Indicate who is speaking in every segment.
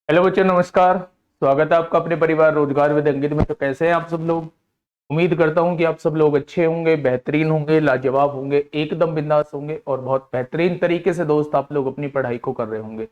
Speaker 1: Hello बच्चों, नमस्कार। स्वागत है आपका अपने परिवार रोजगार विद अंकित में। तो कैसे हैं आप सब लोग? उम्मीद करता हूं कि आप सब लोग अच्छे होंगे, बेहतरीन होंगे, लाजवाब होंगे, एकदम बिंदास होंगे और बहुत बेहतरीन तरीके से दोस्त आप लोग अपनी पढ़ाई को कर रहे होंगे।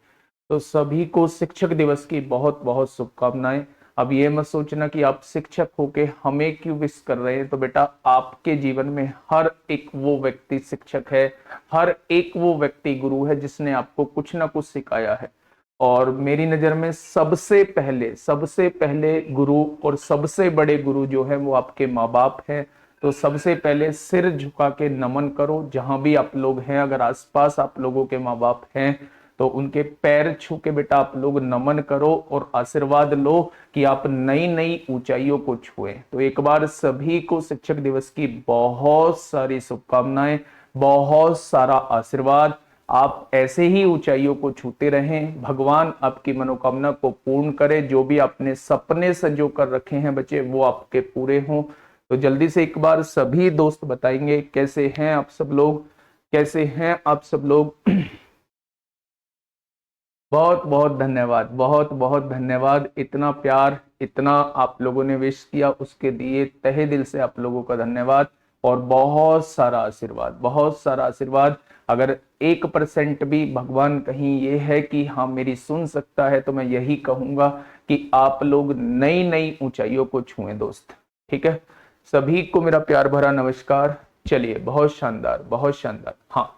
Speaker 1: तो सभी को शिक्षक दिवस की बहुत बहुत शुभकामनाएं। अब ये मत सोचना कि आप शिक्षक होके हमें क्यों विश कर रहे हैं। तो बेटा, आपके जीवन में हर एक वो व्यक्ति शिक्षक है, हर एक वो व्यक्ति गुरु है जिसने आपको कुछ ना कुछ सिखाया है। और मेरी नजर में सबसे पहले गुरु और सबसे बड़े गुरु जो है वो आपके माँ बाप हैं। तो सबसे पहले सिर झुका के नमन करो जहां भी आप लोग हैं। अगर आसपास आप लोगों के माँ बाप हैं तो उनके पैर छू के बेटा आप लोग नमन करो और आशीर्वाद लो कि आप नई नई ऊंचाइयों को छुए। तो एक बार सभी को शिक्षक दिवस की बहुत सारी शुभकामनाएं, बहुत सारा आशीर्वाद। आप ऐसे ही ऊंचाइयों को छूते रहें, भगवान आपकी मनोकामना को पूर्ण करे। जो भी आपने सपने संजो कर रखे हैं बच्चे, वो आपके पूरे हों। तो जल्दी से एक बार सभी दोस्त बताएंगे कैसे हैं आप सब लोग, कैसे हैं आप सब लोग। बहुत बहुत धन्यवाद, बहुत बहुत धन्यवाद। इतना प्यार, इतना आप लोगों ने विश किया, उसके लिए तहे दिल से आप लोगों का धन्यवाद। और बहुत सारा आशीर्वाद, बहुत सारा आशीर्वाद। अगर 1% भी भगवान कहीं ये है कि हाँ मेरी सुन सकता है, तो मैं यही कहूंगा कि आप लोग नई नई ऊंचाइयों को छुएं दोस्त। ठीक है, सभी को मेरा प्यार भरा नमस्कार। चलिए, बहुत शानदार, बहुत शानदार। हाँ,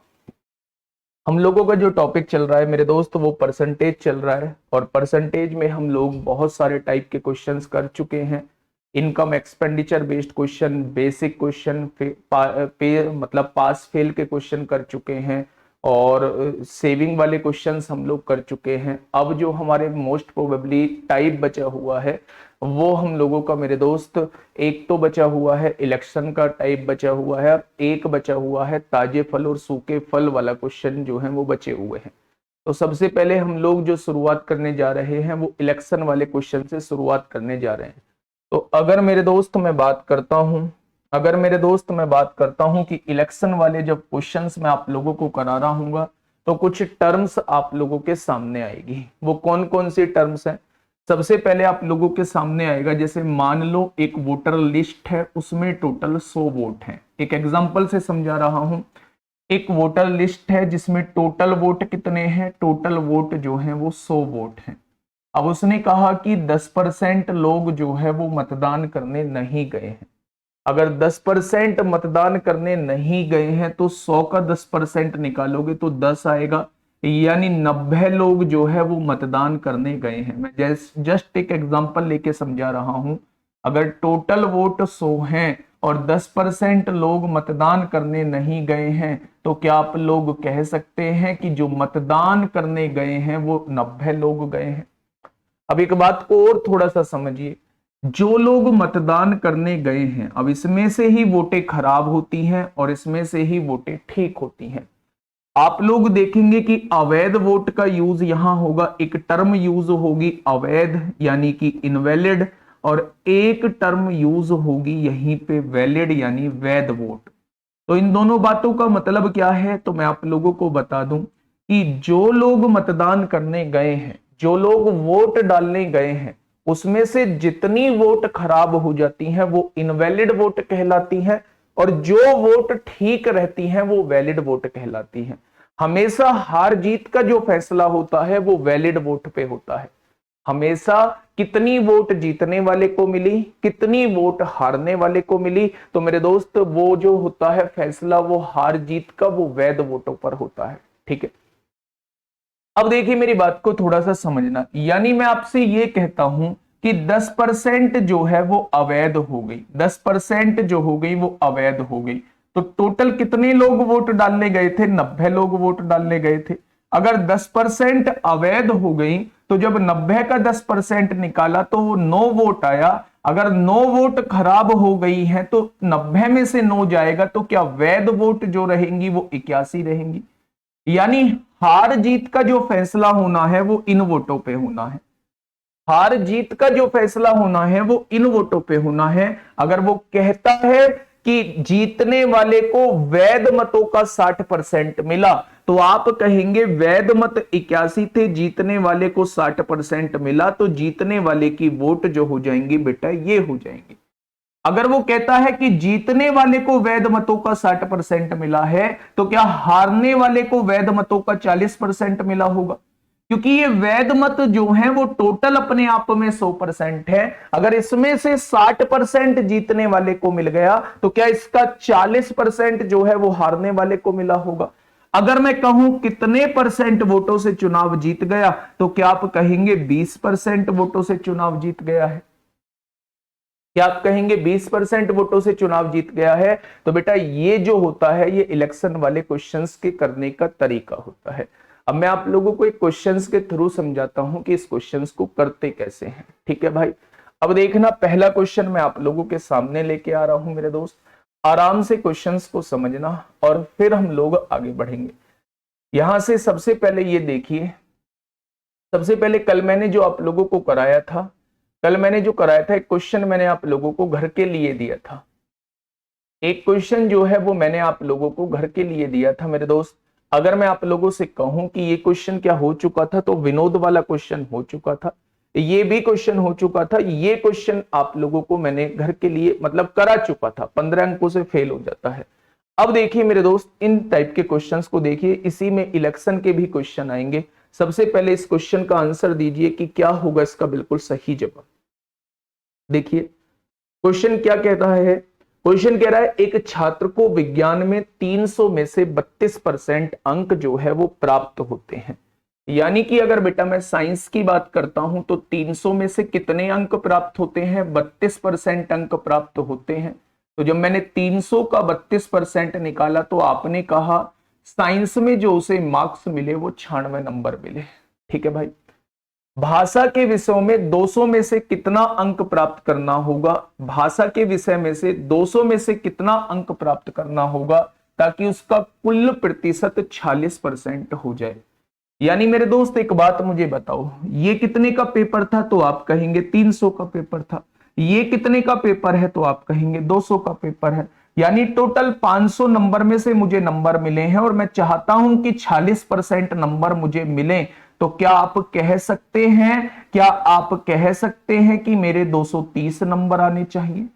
Speaker 1: हम लोगों का जो टॉपिक चल रहा है मेरे दोस्त, वो परसेंटेज चल रहा है। और परसेंटेज में हम लोग बहुत सारे टाइप के क्वेश्चंस कर चुके हैं। Income expenditure based question, basic question, मतलब पास फेल के क्वेश्चन कर चुके हैं। और सेविंग वाले क्वेश्चंस हम लोग कर चुके हैं। अब जो हमारे मोस्ट प्रोबेबली टाइप बचा हुआ है वो हम लोगों का मेरे दोस्त, एक तो बचा हुआ है इलेक्शन का टाइप बचा हुआ है, और एक बचा हुआ है ताजे फल और सूखे फल वाला क्वेश्चन जो है वो बचे हुए हैं। तो सबसे पहले हम लोग जो शुरुआत करने जा रहे हैं वो इलेक्शन वाले क्वेश्चन से शुरुआत करने जा रहे हैं। तो अगर मेरे दोस्त मैं बात करता हूं, अगर मेरे दोस्त मैं बात करता हूं कि इलेक्शन वाले जब क्वेश्चंस मैं आप लोगों को करा रहा हूँ, तो कुछ टर्म्स आप लोगों के सामने आएगी। वो कौन कौन सी टर्म्स हैं? सबसे पहले आप लोगों के सामने आएगा, जैसे मान लो एक वोटर लिस्ट है, उसमें टोटल 100 वोट हैं। एक एग्जांपल से समझा रहा हूं। एक वोटर लिस्ट है जिसमें टोटल वोट कितने हैं? टोटल वोट जो है वो 100 वोट हैं। अब उसने कहा कि 10% लोग जो है वो मतदान करने नहीं गए हैं। अगर 10% मतदान करने नहीं गए हैं तो 100 का 10% निकालोगे तो 10 आएगा, यानी 90 लोग जो है वो मतदान करने गए हैं। मैं जस्ट एक एग्जांपल लेके समझा रहा हूं। अगर टोटल वोट 100 हैं और 10% लोग मतदान करने नहीं गए हैं, तो क्या आप लोग कह सकते हैं कि जो मतदान करने गए हैं वो 90 लोग गए हैं? अब एक बात को और थोड़ा सा समझिए। जो लोग मतदान करने गए हैं, अब इसमें से ही वोटें खराब होती हैं और इसमें से ही वोटें ठीक होती हैं। आप लोग देखेंगे कि अवैध वोट का यूज यहां होगा, एक टर्म यूज होगी अवैध यानी कि इनवैलिड, और एक टर्म यूज होगी यहीं पे वैलिड यानी वैध वोट। तो इन दोनों बातों का मतलब क्या है, तो मैं आप लोगों को बता दूं कि जो लोग मतदान करने गए हैं, जो लोग वोट डालने गए हैं, उसमें से जितनी वोट खराब हो जाती हैं वो इनवैलिड वोट कहलाती हैं, और जो वोट ठीक रहती हैं वो वैलिड वोट कहलाती हैं। हमेशा हार जीत का जो फैसला होता है वो वैलिड वोट पे होता है। हमेशा कितनी वोट जीतने वाले को मिली, कितनी वोट हारने वाले को मिली, तो मेरे दोस्त वो जो होता है फैसला वो हार जीत का वो वैध वोटों पर होता है। ठीक है, अब देखिए मेरी बात को थोड़ा सा समझना। यानी मैं आपसे ये कहता हूं कि 10% जो है वो अवैध हो गई, 10% जो हो गई वो अवैध हो गई। तो टोटल कितने लोग वोट डालने गए थे? 90 लोग वोट डालने गए थे। अगर 10% अवैध हो गई तो जब 90 का 10% निकाला तो वो 9 वोट आया। अगर 9 वोट खराब हो गई है तो 90 में से 9 जाएगा, तो क्या वैध वोट जो रहेंगी वो 81 रहेंगी। यानी हार जीत का जो फैसला होना है वो इन वोटों पे होना है। हार जीत का जो फैसला होना है वो इन वोटों पे होना है। अगर वो कहता है कि जीतने वाले को वैध मतों का 60% मिला, तो आप कहेंगे वैध मत 81 थे, जीतने वाले को 60% मिला, तो जीतने वाले की वोट जो हो जाएंगी बेटा ये हो जाएंगी। अगर वो कहता है कि जीतने वाले को वैध मतों का 60% मिला है, तो क्या हारने वाले को वैध मतों का 40% मिला होगा? क्योंकि ये वैध मत जो है वो टोटल अपने आप में 100% है। अगर इसमें से 60% जीतने वाले को मिल गया, तो क्या इसका 40% जो है वो हारने वाले को मिला होगा? अगर मैं कहूं कितने परसेंट वोटों से चुनाव जीत गया, तो क्या आप कहेंगे 20% वोटों से चुनाव जीत गया है? क्या आप कहेंगे 20% वोटों से चुनाव जीत गया है? तो बेटा ये जो होता है ये इलेक्शन वाले क्वेश्चंस के करने का तरीका होता है। अब मैं आप लोगों को एक क्वेश्चंस के थ्रू समझाता हूं कि इस क्वेश्चंस को करते कैसे हैं। ठीक है भाई, अब देखना पहला क्वेश्चन मैं आप लोगों के सामने लेके आ रहा हूं मेरे दोस्त, आराम से क्वेश्चंस को समझना और फिर हम लोग आगे बढ़ेंगे। यहां से सबसे पहले ये देखिए, सबसे पहले कल मैंने जो आप लोगों को कराया था, एक क्वेश्चन मैंने आप लोगों को घर के लिए दिया था। एक क्वेश्चन जो है वो मैंने आप लोगों को घर के लिए दिया था मेरे दोस्त। अगर मैं आप लोगों से कहूं कि ये क्वेश्चन क्या हो चुका था, तो विनोद वाला क्वेश्चन हो चुका था, ये भी क्वेश्चन हो चुका था, ये क्वेश्चन आप लोगों को मैंने घर के लिए मतलब करा चुका था, 15 अंकों से फेल हो जाता है। अब देखिए मेरे दोस्त, इन टाइप के क्वेश्चंस को देखिए, इसी में इलेक्शन के भी क्वेश्चन आएंगे। सबसे पहले इस क्वेश्चन का आंसर दीजिए कि क्या होगा इसका बिल्कुल सही जवाब। देखिए क्वेश्चन क्या कहता है, क्वेश्चन कह रहा है एक छात्र को विज्ञान में 300 में से 32% अंक जो है वो प्राप्त होते हैं। यानी कि अगर बेटा मैं साइंस की बात करता हूं तो 300 में से कितने अंक प्राप्त होते हैं? 32% अंक प्राप्त होते हैं। तो जब मैंने 300 का 32% निकाला तो आपने कहा साइंस में जो उसे मार्क्स मिले वो 96 नंबर मिले। ठीक है भाई, भाषा के विषयों में 200 में से कितना अंक प्राप्त करना होगा? भाषा के विषय में से 200 में से कितना अंक प्राप्त करना होगा ताकि उसका कुल प्रतिशत 46% हो जाए? यानी मेरे दोस्त एक बात मुझे बताओ, ये कितने का पेपर था? तो आप कहेंगे 300 का पेपर था। ये कितने का पेपर है? तो आप कहेंगे 200 का पेपर है। यानी टोटल 500 नंबर में से मुझे नंबर मिले हैं और मैं चाहता हूं कि 46% नंबर मुझे मिले। तो क्या आप कह सकते हैं कि मेरे 230 नंबर आने चाहिए?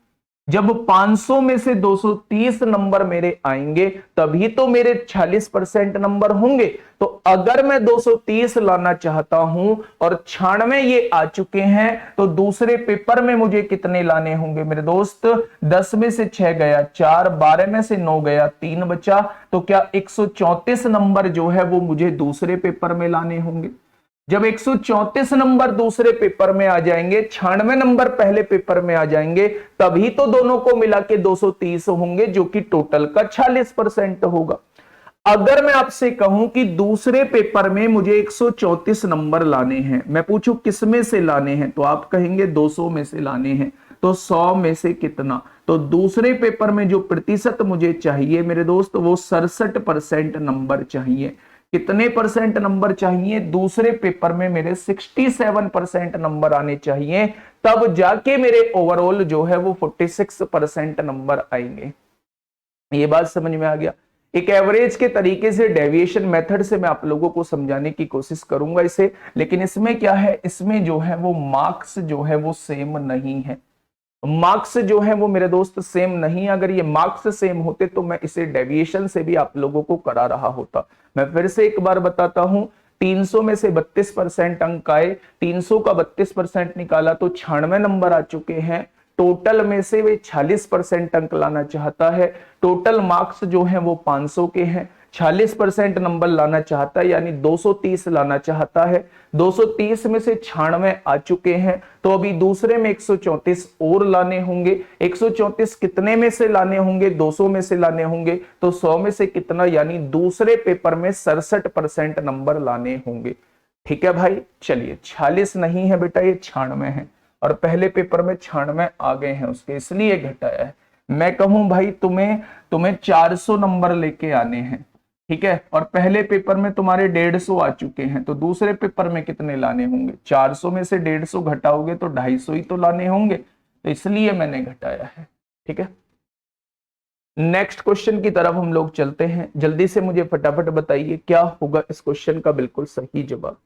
Speaker 1: जब 500 में से 230 नंबर मेरे आएंगे तभी तो मेरे 46% नंबर होंगे। तो अगर मैं 230 लाना चाहता हूं और 96 ये आ चुके हैं, तो दूसरे पेपर में मुझे कितने लाने होंगे मेरे दोस्त? 10 में से 6 गया 4, 12 में से 9 गया 3 बचा। तो क्या 134 नंबर जो है वो मुझे दूसरे पेपर में लाने होंगे? जब 134 नंबर दूसरे पेपर में आ जाएंगे, 96 नंबर पहले पेपर में आ जाएंगे, तभी तो दोनों को मिला के 230 होंगे, जो कि टोटल का 46% होगा। अगर मैं आपसे कहूं कि दूसरे पेपर में मुझे 134 नंबर लाने हैं, मैं पूछूं किस में से लाने हैं, तो आप कहेंगे 200 में से लाने हैं। तो 100 में से कितना? तो दूसरे पेपर में जो प्रतिशत मुझे चाहिए मेरे दोस्त वो 67% नंबर चाहिए। कितने परसेंट नंबर चाहिए? दूसरे पेपर में मेरे 67% नंबर आने चाहिए, तब जाके मेरे ओवरऑल जो है वो 46% नंबर आएंगे। ये बात समझ में आ गया? एक एवरेज के तरीके से डेविएशन मेथड से मैं आप लोगों को समझाने की कोशिश करूंगा इसे, लेकिन इसमें क्या है, इसमें जो है वो मार्क्स जो है वो सेम नहीं है। मार्क्स जो है वो मेरे दोस्त सेम नहीं, अगर ये मार्क्स सेम होते तो मैं इसे डेविएशन से भी आप लोगों को करा रहा होता। मैं फिर से एक बार बताता हूं, 300 में से 32% अंक आए, 300 का 32% निकाला तो 96 नंबर आ चुके हैं। टोटल में से वे 46% अंक लाना चाहता है। टोटल मार्क्स जो है वो 500 के हैं, 46% नंबर लाना चाहता है, यानी 230 लाना चाहता है। 230 में से 96 आ चुके हैं, तो अभी दूसरे में 134 और लाने होंगे। 134 कितने में से लाने होंगे? 200 में से लाने होंगे। तो 100 में से कितना, यानी दूसरे पेपर में 67% नंबर लाने होंगे। ठीक है भाई, चलिए 46 नहीं है बेटा, ये 96 है, और पहले पेपर में 96 आ गए हैं उसके, इसलिए घटाया है। मैं कहूं भाई तुम्हें 400 नंबर लेके आने हैं, ठीक है, और पहले पेपर में तुम्हारे 150 आ चुके हैं, तो दूसरे पेपर में कितने लाने होंगे? 400 में से 150 घटाओगे तो 250 ही तो लाने होंगे, तो इसलिए मैंने घटाया है। ठीक है, नेक्स्ट क्वेश्चन की तरफ हम लोग चलते हैं। जल्दी से मुझे फटाफट बताइए क्या होगा इस क्वेश्चन का बिल्कुल सही जवाब।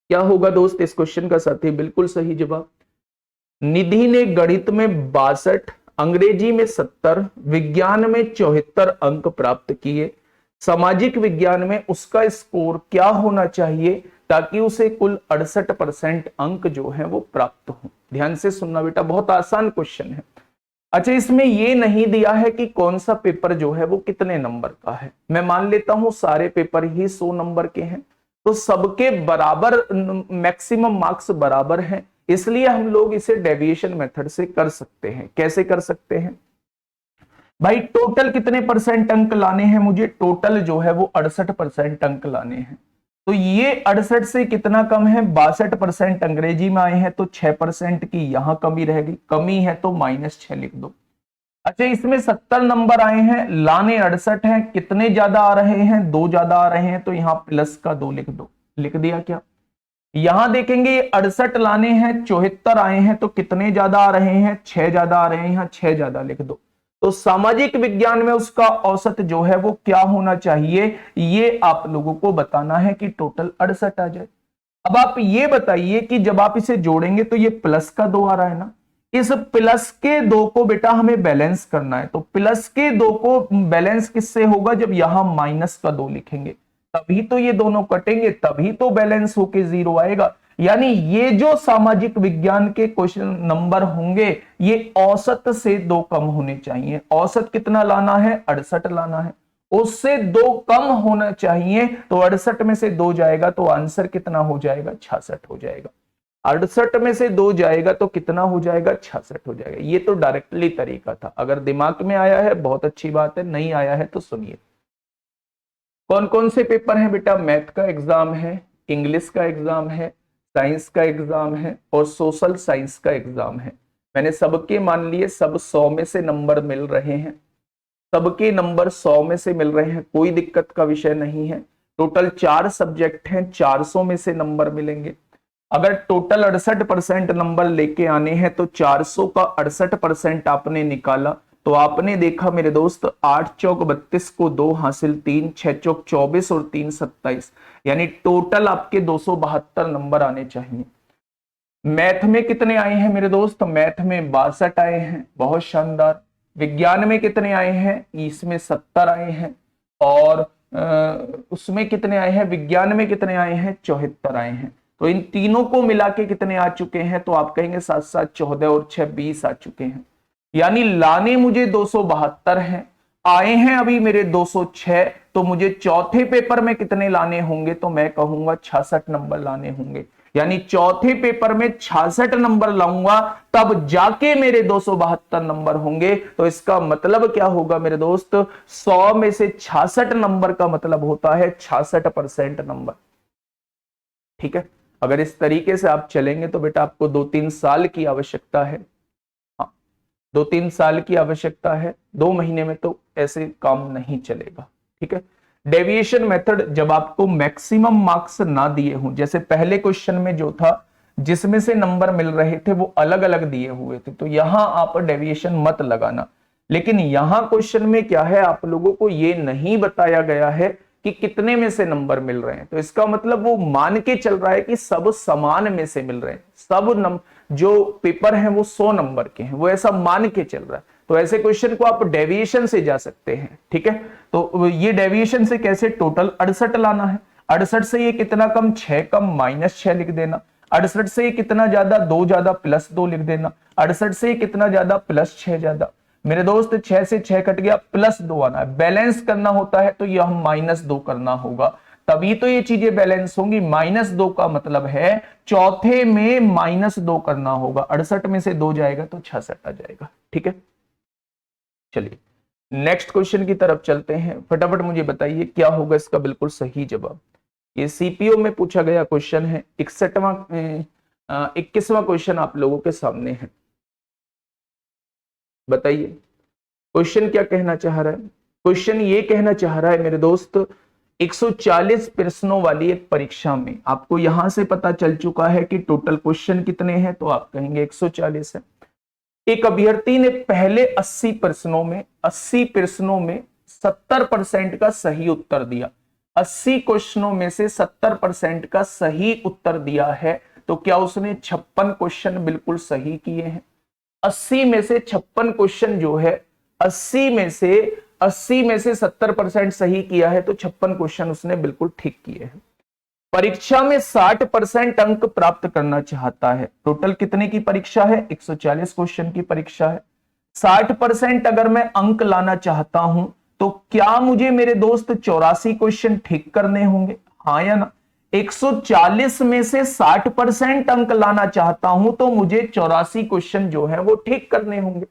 Speaker 1: क्या होगा दोस्त इस क्वेश्चन का साथी बिल्कुल सही जवाब। निधि ने गणित में 62, अंग्रेजी में 70, विज्ञान में 74 अंक प्राप्त किए। सामाजिक विज्ञान में उसका स्कोर क्या होना चाहिए ताकि उसे कुल 68% अंक जो है वो प्राप्त हो। ध्यान से सुनना बेटा, बहुत आसान क्वेश्चन है। अच्छा, इसमें ये नहीं दिया है कि कौन सा पेपर जो है वो कितने नंबर का है। मैं मान लेता हूं सारे पेपर ही 100 नंबर के हैं, तो सबके बराबर मैक्सिमम मार्क्स बराबर हैं, इसलिए हम लोग इसे डेविएशन मेथड से कर सकते हैं। कैसे कर सकते हैं भाई, टोटल कितने परसेंट अंक लाने हैं मुझे, टोटल जो है वो 68% अंक लाने हैं। तो ये 68 से कितना कम है, 62% अंग्रेजी में आए हैं, तो 6% की यहां कमी रहेगी, कमी है तो -6 लिख दो। अच्छा, इसमें 70 नंबर आए हैं, लाने 68 हैं, कितने ज्यादा आ रहे हैं, 2 ज्यादा आ रहे हैं, तो यहां प्लस का 2 लिख दो। लिख दिया क्या। यहां देखेंगे 68 लाने हैं, 74 आए हैं, तो कितने ज्यादा आ रहे हैं, 6 ज्यादा आ रहे हैं, यहां 6 ज्यादा लिख दो। तो सामाजिक विज्ञान में उसका औसत जो है वो क्या होना चाहिए, ये आप लोगों को बताना है कि टोटल 68 आ जाए। अब आप ये बताइए कि जब आप इसे जोड़ेंगे तो ये प्लस का 2 आ रहा है ना, इस प्लस के 2 को बेटा हमें बैलेंस करना है। तो प्लस के 2 को बैलेंस किससे होगा, जब यहां माइनस का 2 लिखेंगे तभी तो ये दोनों कटेंगे, तभी तो बैलेंस होके 0 आएगा। यानी ये जो सामाजिक विज्ञान के क्वेश्चन नंबर होंगे ये औसत से 2 कम होने चाहिए। औसत कितना लाना है, 68 लाना है, उससे 2 कम होना चाहिए। तो 68 में से 2 जाएगा तो आंसर कितना हो जाएगा, 66 हो जाएगा। 68 में से 2 जाएगा तो कितना हो जाएगा, 66 हो जाएगा। ये तो डायरेक्टली तरीका था, अगर दिमाग में आया है बहुत अच्छी बात है, नहीं आया है तो सुनिए। कौन कौन से पेपर हैं बेटा, मैथ का एग्जाम है, इंग्लिश का एग्जाम है, साइंस का एग्जाम है और सोशल साइंस का एग्जाम है। मैंने सबके मान लिए, सब 100 में से नंबर मिल रहे हैं, सबके नंबर 100 में से मिल रहे हैं, कोई दिक्कत का विषय नहीं है। टोटल 4 सब्जेक्ट हैं, 400 में से नंबर मिलेंगे। अगर टोटल 68% नंबर लेके आने हैं तो 400 का 68% आपने निकाला तो आपने देखा मेरे दोस्त 8 चौक 32 को 2 हासिल 3, 6 चौक 24 और 3 27, यानी टोटल आपके 272 नंबर आने चाहिए। मैथ में कितने आए हैं मेरे दोस्त, मैथ में 62 आए हैं, बहुत शानदार। विज्ञान में कितने आए हैं, इसमें 70 आए हैं। और उसमें कितने आए हैं, विज्ञान में कितने आए हैं, 74 आए हैं। तो इन तीनों को मिला के कितने आ चुके हैं, तो आप कहेंगे 7 7 14 और 6 20 आ चुके हैं। यानी लाने मुझे 272 हैं, आए हैं अभी मेरे 206, तो मुझे चौथे पेपर में कितने लाने होंगे, तो मैं कहूंगा 66 नंबर लाने होंगे। यानी चौथे पेपर में 66 नंबर लाऊंगा तब जाके मेरे 272 नंबर होंगे। तो इसका मतलब क्या होगा मेरे दोस्त, 100 में से 66 नंबर का मतलब होता है 66% नंबर। ठीक है, अगर इस तरीके से आप चलेंगे तो बेटा आपको 2-3 साल की आवश्यकता है। हाँ, 2-3 साल की आवश्यकता है, 2 महीने में तो ऐसे काम नहीं चलेगा। ठीक है, डेविएशन मेथड जब आपको मैक्सिमम मार्क्स ना दिए हों, जैसे पहले क्वेश्चन में जो था जिसमें से नंबर मिल रहे थे वो अलग अलग दिए हुए थे, तो यहां आप डेविएशन मत लगाना। लेकिन यहां क्वेश्चन में क्या है, आप लोगों को ये नहीं बताया गया है कि कितने में से नंबर मिल रहे हैं, तो इसका मतलब वो मान के चल रहा है कि सब समान में से मिल रहे हैं, सब जो पेपर हैं वो 100 नंबर के हैं, वो ऐसा मान के चल रहा है। तो ऐसे क्वेश्चन को आप डेविएशन से जा सकते हैं। ठीक है, तो ये डेविएशन से कैसे, टोटल 68 लाना है, 68 से ये कितना कम, 6 कम, -6 लिख देना। 68 से ये कितना ज्यादा, 2 ज्यादा, +2 लिख देना। 68 से ये कितना ज्यादा, +6 ज्यादा। मेरे दोस्त 6 से 6 कट गया, +2 आना है। बैलेंस करना होता है तो यह -2 करना होगा, तभी तो ये चीजें बैलेंस होंगी। -2 का मतलब है चौथे में -2 करना होगा। 68 में से 2 जाएगा तो 66 आ जाएगा। ठीक है, चलिए नेक्स्ट क्वेश्चन की तरफ चलते हैं। फटाफट मुझे बताइए क्या होगा इसका बिल्कुल सही जवाब। ये सीपीओ में पूछा गया क्वेश्चन है, 21वां क्वेश्चन आप लोगों के सामने है। बताइए क्वेश्चन क्या कहना चाह रहा है। क्वेश्चन ये कहना चाह रहा है मेरे दोस्त, 140 प्रश्नों वाली एक परीक्षा में आपको यहां से पता चल चुका है कि टोटल क्वेश्चन कितने हैं, तो आप कहेंगे 140 है। एक अभ्यर्थी ने पहले 80 प्रश्नों में 70% का सही उत्तर दिया। 80 क्वेश्चनों में से 70% का सही उत्तर दिया है, तो क्या उसने 56 क्वेश्चन बिल्कुल सही किए हैं? 80 में से 56 क्वेश्चन जो है, 80 में से 70% सही किया है, तो 56 क्वेश्चन उसने बिल्कुल ठीक किए हैं। परीक्षा में 60% अंक प्राप्त करना चाहता है। टोटल कितने की परीक्षा है? 140 क्वेश्चन की परीक्षा है। 60% अगर मैं अंक लाना चाहता हूं, तो क्या मुझे मेरे दोस्त 84 क्वेश्चन ठीक करने होंगे? हाँ या ना? 140 में से 60% अंक लाना चाहता हूं, तो मुझे 84 क्वेश्चन जो है वो ठीक करने होंगे।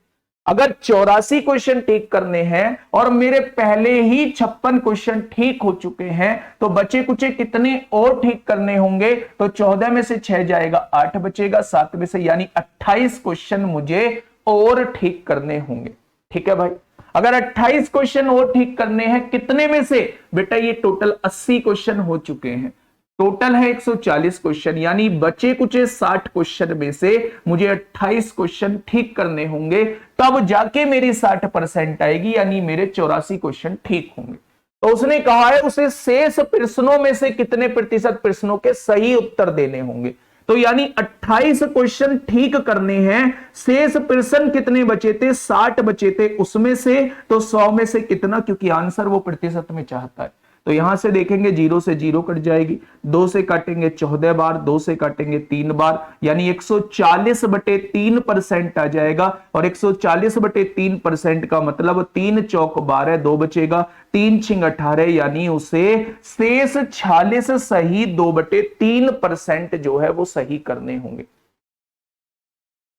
Speaker 1: अगर 84 क्वेश्चन ठीक करने हैं और मेरे पहले ही 56 क्वेश्चन ठीक हो चुके हैं, तो बचे कुचे कितने और ठीक करने होंगे? तो 14 में से 6 जाएगा, 8 बचेगा, 7 में से यानी 28 क्वेश्चन मुझे और ठीक करने होंगे। ठीक है भाई, अगर 28 क्वेश्चन और ठीक करने हैं, कितने में से? बेटा ये टोटल 80 क्वेश्चन हो चुके हैं, टोटल है 140 क्वेश्चन, यानी बचे कुचे 60 क्वेश्चन में से मुझे 28 क्वेश्चन ठीक करने होंगे, तब जाके मेरी 60% आएगी, यानी मेरे 84 क्वेश्चन ठीक होंगे। तो उसने कहा है उसे शेष प्रश्नों में से कितने प्रतिशत प्रश्नों के सही उत्तर देने होंगे। तो यानी 28 क्वेश्चन ठीक करने हैं, शेष प्रश्न कितने बचे थे? 60 बचे थे, उसमें से तो 100 में से कितना, क्योंकि आंसर वो प्रतिशत में चाहता है। तो यहां से देखेंगे 0 से 0 कट जाएगी, 2 से काटेंगे 14 बार, 2 से काटेंगे 3 बार, यानी 140/3% आ जाएगा। और 140/3% का मतलब 3 चौक 12, 2 बचेगा, 3 छिंग 18, यानी उसे शेष 46 सही 2/3% जो है वो सही करने होंगे।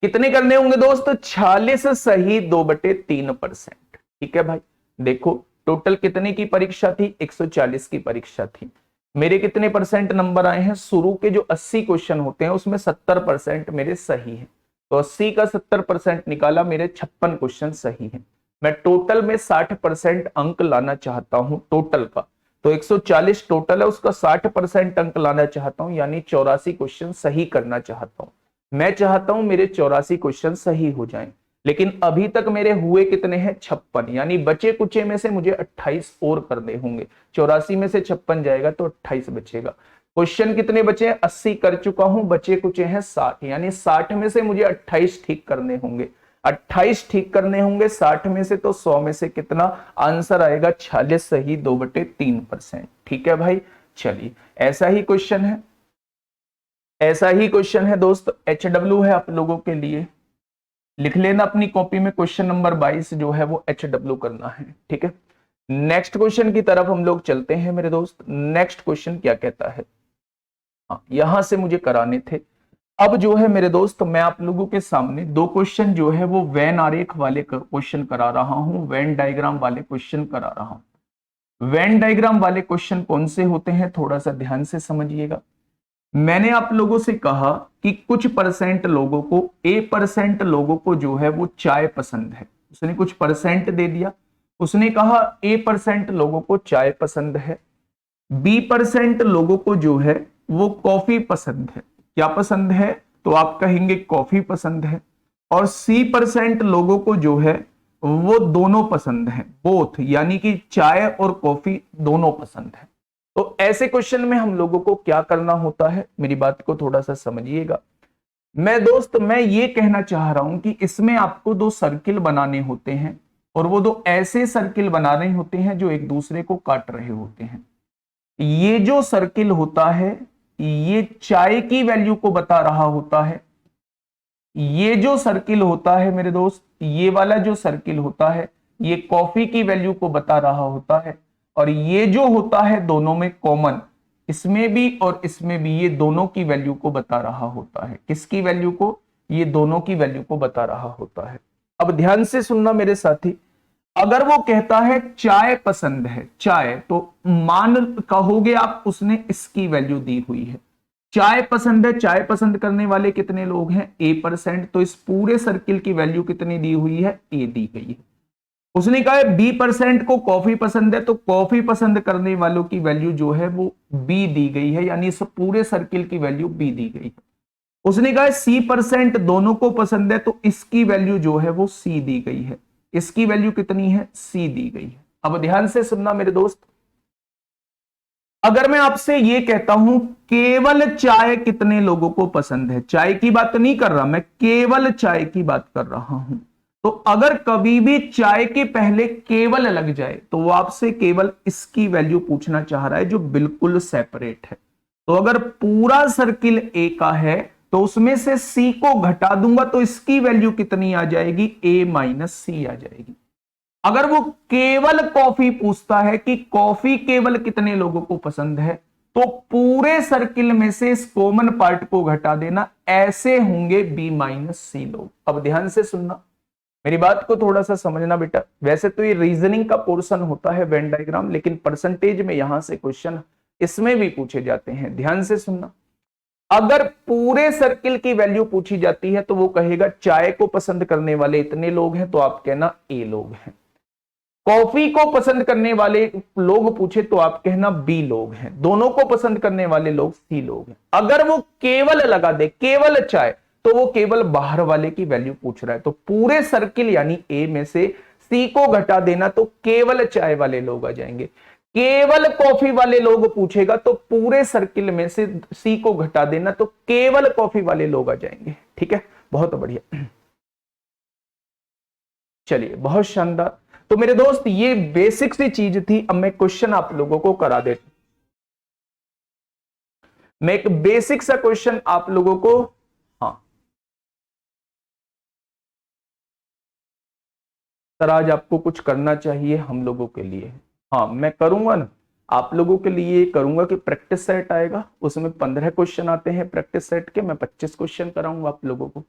Speaker 1: कितने करने होंगे दोस्त? 46 सही 2/3%। ठीक है भाई, देखो टोटल कितने की परीक्षा थी? 140 की परीक्षा थी। मेरे कितने परसेंट नंबर आए हैं? शुरू के जो 80 क्वेश्चन होते हैं उसमें 70% मेरे सही हैं, तो 80 का 70% निकाला, मेरे 56 क्वेश्चन सही हैं। मैं टोटल में 60% अंक लाना चाहता हूं टोटल का, तो 140 टोटल है, उसका 60% अंक लाना चाहता हूं, यानी 84 क्वेश्चन सही करना चाहता हूं। मैं चाहता हूं मेरे 84 क्वेश्चन सही हो जाएं, लेकिन अभी तक मेरे हुए कितने हैं? 56, यानी बचे कुचे में से मुझे 28 और करने होंगे। 84 में से 56 जाएगा तो 28 बचेगा। क्वेश्चन कितने बचे हैं? 80 कर चुका हूं, बचे कुचे हैं 60, यानी 60 में से मुझे 28 ठीक करने होंगे। 28 ठीक करने होंगे 60 में से, तो 100 में से कितना? आंसर आएगा 46 सही 2/3%। ठीक है भाई, चलिए ऐसा ही क्वेश्चन है, ऐसा ही क्वेश्चन है दोस्त, HW है आप लोगों के लिए, लिख लेना अपनी कॉपी में, क्वेश्चन नंबर 22 जो है वो HW करना है। ठीक है, नेक्स्ट क्वेश्चन की तरफ हम लोग चलते हैं मेरे दोस्त। नेक्स्ट क्वेश्चन क्या कहता है? हाँ, यहां से मुझे कराने थे। अब जो है मेरे दोस्त, मैं आप लोगों के सामने 2 क्वेश्चन जो है वो वेन आरेख वाले क्वेश्चन करा रहा हूं, वेन डायग्राम वाले क्वेश्चन करा रहा हूं। वेन डायग्राम वाले क्वेश्चन कौन से होते हैं, थोड़ा सा ध्यान से समझिएगा। मैंने आप लोगों से कहा कि कुछ परसेंट लोगों को, A% लोगों को जो है वो चाय पसंद है। उसने कुछ परसेंट दे दिया, उसने कहा A% लोगों को चाय पसंद है, B% लोगों को जो है वो कॉफी पसंद है। क्या पसंद है? तो आप कहेंगे कॉफी पसंद है। और C% लोगों को जो है वो दोनों पसंद है, बोथ, यानी कि चाय और कॉफी दोनों पसंद है। तो ऐसे क्वेश्चन में हम लोगों को क्या करना होता है, मेरी बात को थोड़ा सा समझिएगा। मैं ये कहना चाह रहा हूं कि इसमें आपको 2 सर्किल बनाने होते हैं, और वो 2 ऐसे सर्किल बनाने होते हैं जो एक दूसरे को काट रहे होते हैं। ये जो सर्किल होता है ये चाय की वैल्यू को बता रहा होता है, ये जो सर्किल होता है मेरे दोस्त, ये वाला जो सर्किल होता है ये कॉफी की वैल्यू को बता रहा होता है। और ये जो होता है दोनों में कॉमन, इसमें भी और इसमें भी, ये दोनों की वैल्यू को बता रहा होता है। किसकी वैल्यू को? ये दोनों की वैल्यू को बता रहा होता है। अब ध्यान से सुनना मेरे साथी, अगर वो कहता है चाय पसंद है, चाय, तो मान कहोगे आप उसने इसकी वैल्यू दी हुई है। चाय पसंद है, चाय पसंद करने वाले कितने लोग हैं? A%, तो इस पूरे सर्किल की वैल्यू कितनी दी हुई है? A दी गई है। उसने कहा है B% को कॉफी पसंद है, तो कॉफी पसंद करने वालों की वैल्यू जो है वो B दी गई है, यानी इस पूरे सर्किल की वैल्यू B दी गई है। उसने कहा C% दोनों को पसंद है, तो इसकी वैल्यू जो है वो C दी गई है। इसकी वैल्यू कितनी है? C दी गई है। अब ध्यान से सुनना मेरे दोस्त, अगर मैं आपसे ये कहता हूं केवल चाय कितने लोगों को पसंद है, चाय की बात नहीं कर रहा मैं, केवल चाय की बात कर रहा हूं, तो अगर कभी भी चाय के पहले केवल लग जाए तो वो आपसे केवल इसकी वैल्यू पूछना चाह रहा है जो बिल्कुल सेपरेट है। तो अगर पूरा सर्किल ए का है तो उसमें से सी को घटा दूंगा तो इसकी वैल्यू कितनी आ जाएगी? ए माइनस सी आ जाएगी। अगर वो केवल कॉफी पूछता है कि कॉफी केवल कितने लोगों को पसंद है, तो पूरे सर्किल में से इस कॉमन पार्ट को घटा देना, ऐसे होंगे बी माइनस सी लोग। अब ध्यान से सुनना, मेरी बात को थोड़ा सा समझना बेटा। वैसे तो ये रीजनिंग का पोर्शन होता है वेन डायग्राम, लेकिन परसेंटेज में यहां से क्वेश्चन इसमें भी पूछे जाते हैं। ध्यान से सुनना, अगर पूरे सर्किल की वैल्यू पूछी जाती है तो वो कहेगा चाय को पसंद करने वाले इतने लोग हैं, तो आप कहना ए लोग हैं। कॉफी को पसंद करने वाले लोग पूछे तो आप कहना बी लोग हैं। दोनों को पसंद करने वाले लोग सी लोग हैं। अगर वो केवल लगा दे, केवल चाय, तो वो केवल बाहर वाले की वैल्यू पूछ रहा है। तो पूरे सर्किल यानी ए में से सी को घटा देना तो केवल चाय वाले लोग आ जाएंगे। केवल कॉफी वाले लोग पूछेगा तो पूरे सर्किल में से सी को घटा देना तो केवल कॉफी वाले लोग आ जाएंगे। ठीक है, बहुत बढ़िया, चलिए बहुत शानदार। तो मेरे दोस्त ये बेसिक सी चीज थी। अब मैं क्वेश्चन आप लोगों को करा देता हूं। मैं एक बेसिक सा क्वेश्चन आप लोगों को, हाँ सर आज आपको कुछ करना चाहिए हम लोगों के लिए। हाँ मैं करूंगा ना, आप लोगों के लिए करूंगा कि प्रैक्टिस सेट आएगा, उसमें 15 क्वेश्चन आते हैं प्रैक्टिस सेट के। मैं 25 क्वेश्चन कराऊंगा आप लोगों को,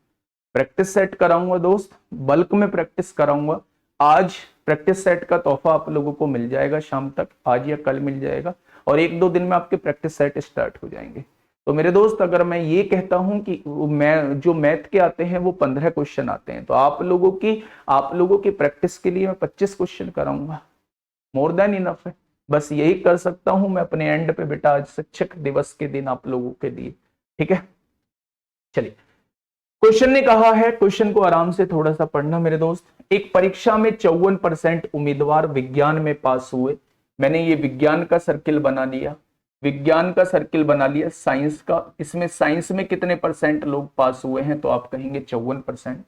Speaker 1: प्रैक्टिस सेट कराऊंगा दोस्त, बल्क में प्रैक्टिस कराऊंगा। आज प्रैक्टिस सेट का तोहफा आप लोगों को मिल जाएगा शाम तक, आज या कल मिल जाएगा, और 1-2 दिन में आपके प्रैक्टिस सेट स्टार्ट हो जाएंगे। तो मेरे दोस्त अगर मैं ये कहता हूं कि मैं जो मैथ के आते हैं वो 15 क्वेश्चन आते हैं, तो आप लोगों की प्रैक्टिस के लिए मैं 25 क्वेश्चन कराऊंगा, मोर देन इनफ है। बस यही कर सकता हूं मैं अपने एंड पे बेटा, आज शिक्षक दिवस के दिन आप लोगों के लिए। ठीक है, चलिए क्वेश्चन ने कहा है, क्वेश्चन को आराम से थोड़ा सा पढ़ना मेरे दोस्त। एक परीक्षा में 54% उम्मीदवार विज्ञान में पास हुए। मैंने ये विज्ञान का सर्किल बना लिया, विज्ञान का सर्किल बना लिया। साइंस का, इसमें साइंस में कितने परसेंट लोग पास हुए हैं? तो आप कहेंगे 54%।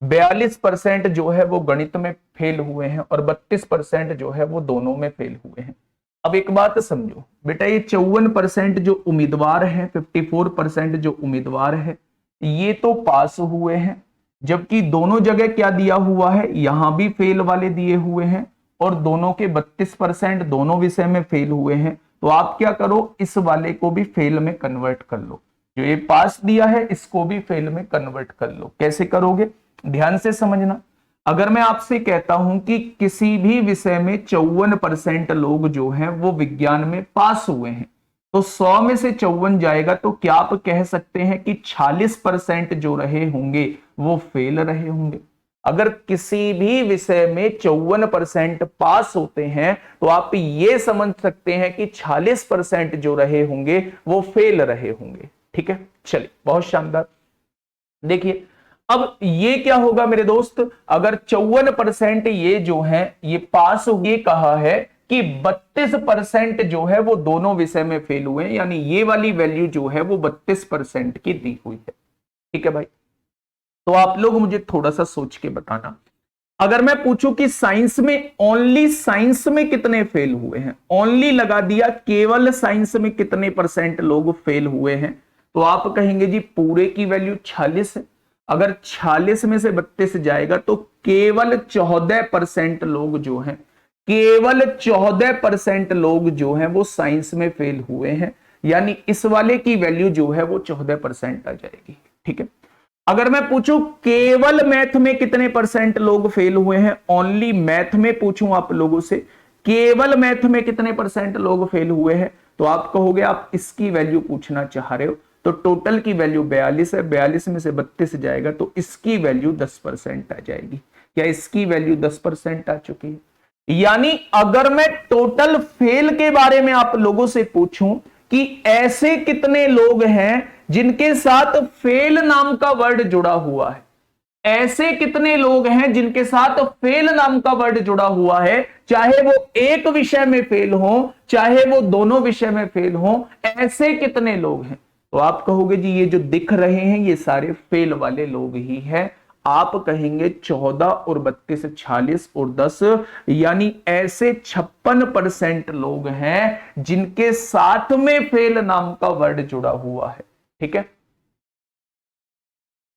Speaker 1: 42% जो है वो गणित में फेल हुए हैं और 32% जो है वो दोनों में फेल हुए हैं। अब एक बात समझो बेटा, ये 54% जो उम्मीदवार हैं, 54% जो उम्मीदवार है, ये तो पास हुए हैं, जबकि दोनों जगह क्या दिया हुआ है, यहां भी फेल वाले दिए हुए हैं, और दोनों के 32% दोनों विषय में फेल हुए हैं। तो आप क्या करो, इस वाले को भी फेल में कन्वर्ट कर लो, जो ये पास दिया है इसको भी फेल में कन्वर्ट कर लो। कैसे करोगे, ध्यान से समझना। अगर मैं आपसे कहता हूं कि किसी भी विषय में 54% लोग जो हैं वो विज्ञान में पास हुए हैं, तो 100 में से 54 जाएगा, तो क्या आप कह सकते हैं कि 46% जो रहे होंगे वो फेल रहे होंगे। अगर किसी भी विषय में 54% पास होते हैं तो आप ये समझ सकते हैं कि 46% जो रहे होंगे वो फेल रहे होंगे। ठीक है, चलिए बहुत शानदार। देखिए अब ये क्या होगा मेरे दोस्त, अगर 54% ये जो है ये पास हो, ये कहा है कि 32% जो है वो दोनों विषय में फेल हुए हैं, यानी ये वाली वैल्यू जो है वो 32% की दी हुई है। ठीक है भाई, तो आप लोग मुझे थोड़ा सा सोच के बताना, अगर मैं पूछूं कि साइंस में, ओनली साइंस में कितने फेल हुए हैं, ओनली लगा दिया, केवल साइंस में कितने परसेंट लोग फेल हुए हैं, तो आप कहेंगे जी पूरे की वैल्यू 46 है। अगर 46 में से 32 जाएगा तो केवल 14% लोग जो हैं, केवल 14% लोग जो हैं वो साइंस में फेल हुए हैं, यानी इस वाले की वैल्यू जो है वो 14% आ जाएगी। ठीक है, अगर मैं पूछूं केवल मैथ में कितने परसेंट लोग फेल हुए हैं, ओनली मैथ में पूछूं आप लोगों से, केवल मैथ में कितने परसेंट लोग फेल हुए हैं, तो आप कहोगे आप इसकी वैल्यू पूछना चाह रहे हो, तो टोटल की वैल्यू 42 है, 42 में से 32 जाएगा तो इसकी वैल्यू 10% आ जाएगी। क्या इसकी वैल्यू 10% आ चुकी है? यानी अगर मैं टोटल फेल के बारे में आप लोगों से पूछूं कि ऐसे कितने लोग हैं जिनके साथ फेल नाम का वर्ड जुड़ा हुआ है। ऐसे कितने लोग हैं जिनके साथ फेल नाम का वर्ड जुड़ा हुआ है, चाहे वो एक विषय में फेल हो, चाहे वो दोनों विषय में फेल हो, ऐसे कितने लोग हैं। तो आप कहोगे जी ये जो दिख रहे हैं ये सारे फेल वाले लोग ही हैं। आप कहेंगे 14 और 32 46 और 10, यानी ऐसे 56% लोग हैं जिनके साथ में फेल नाम का वर्ड जुड़ा हुआ है। ठीक है,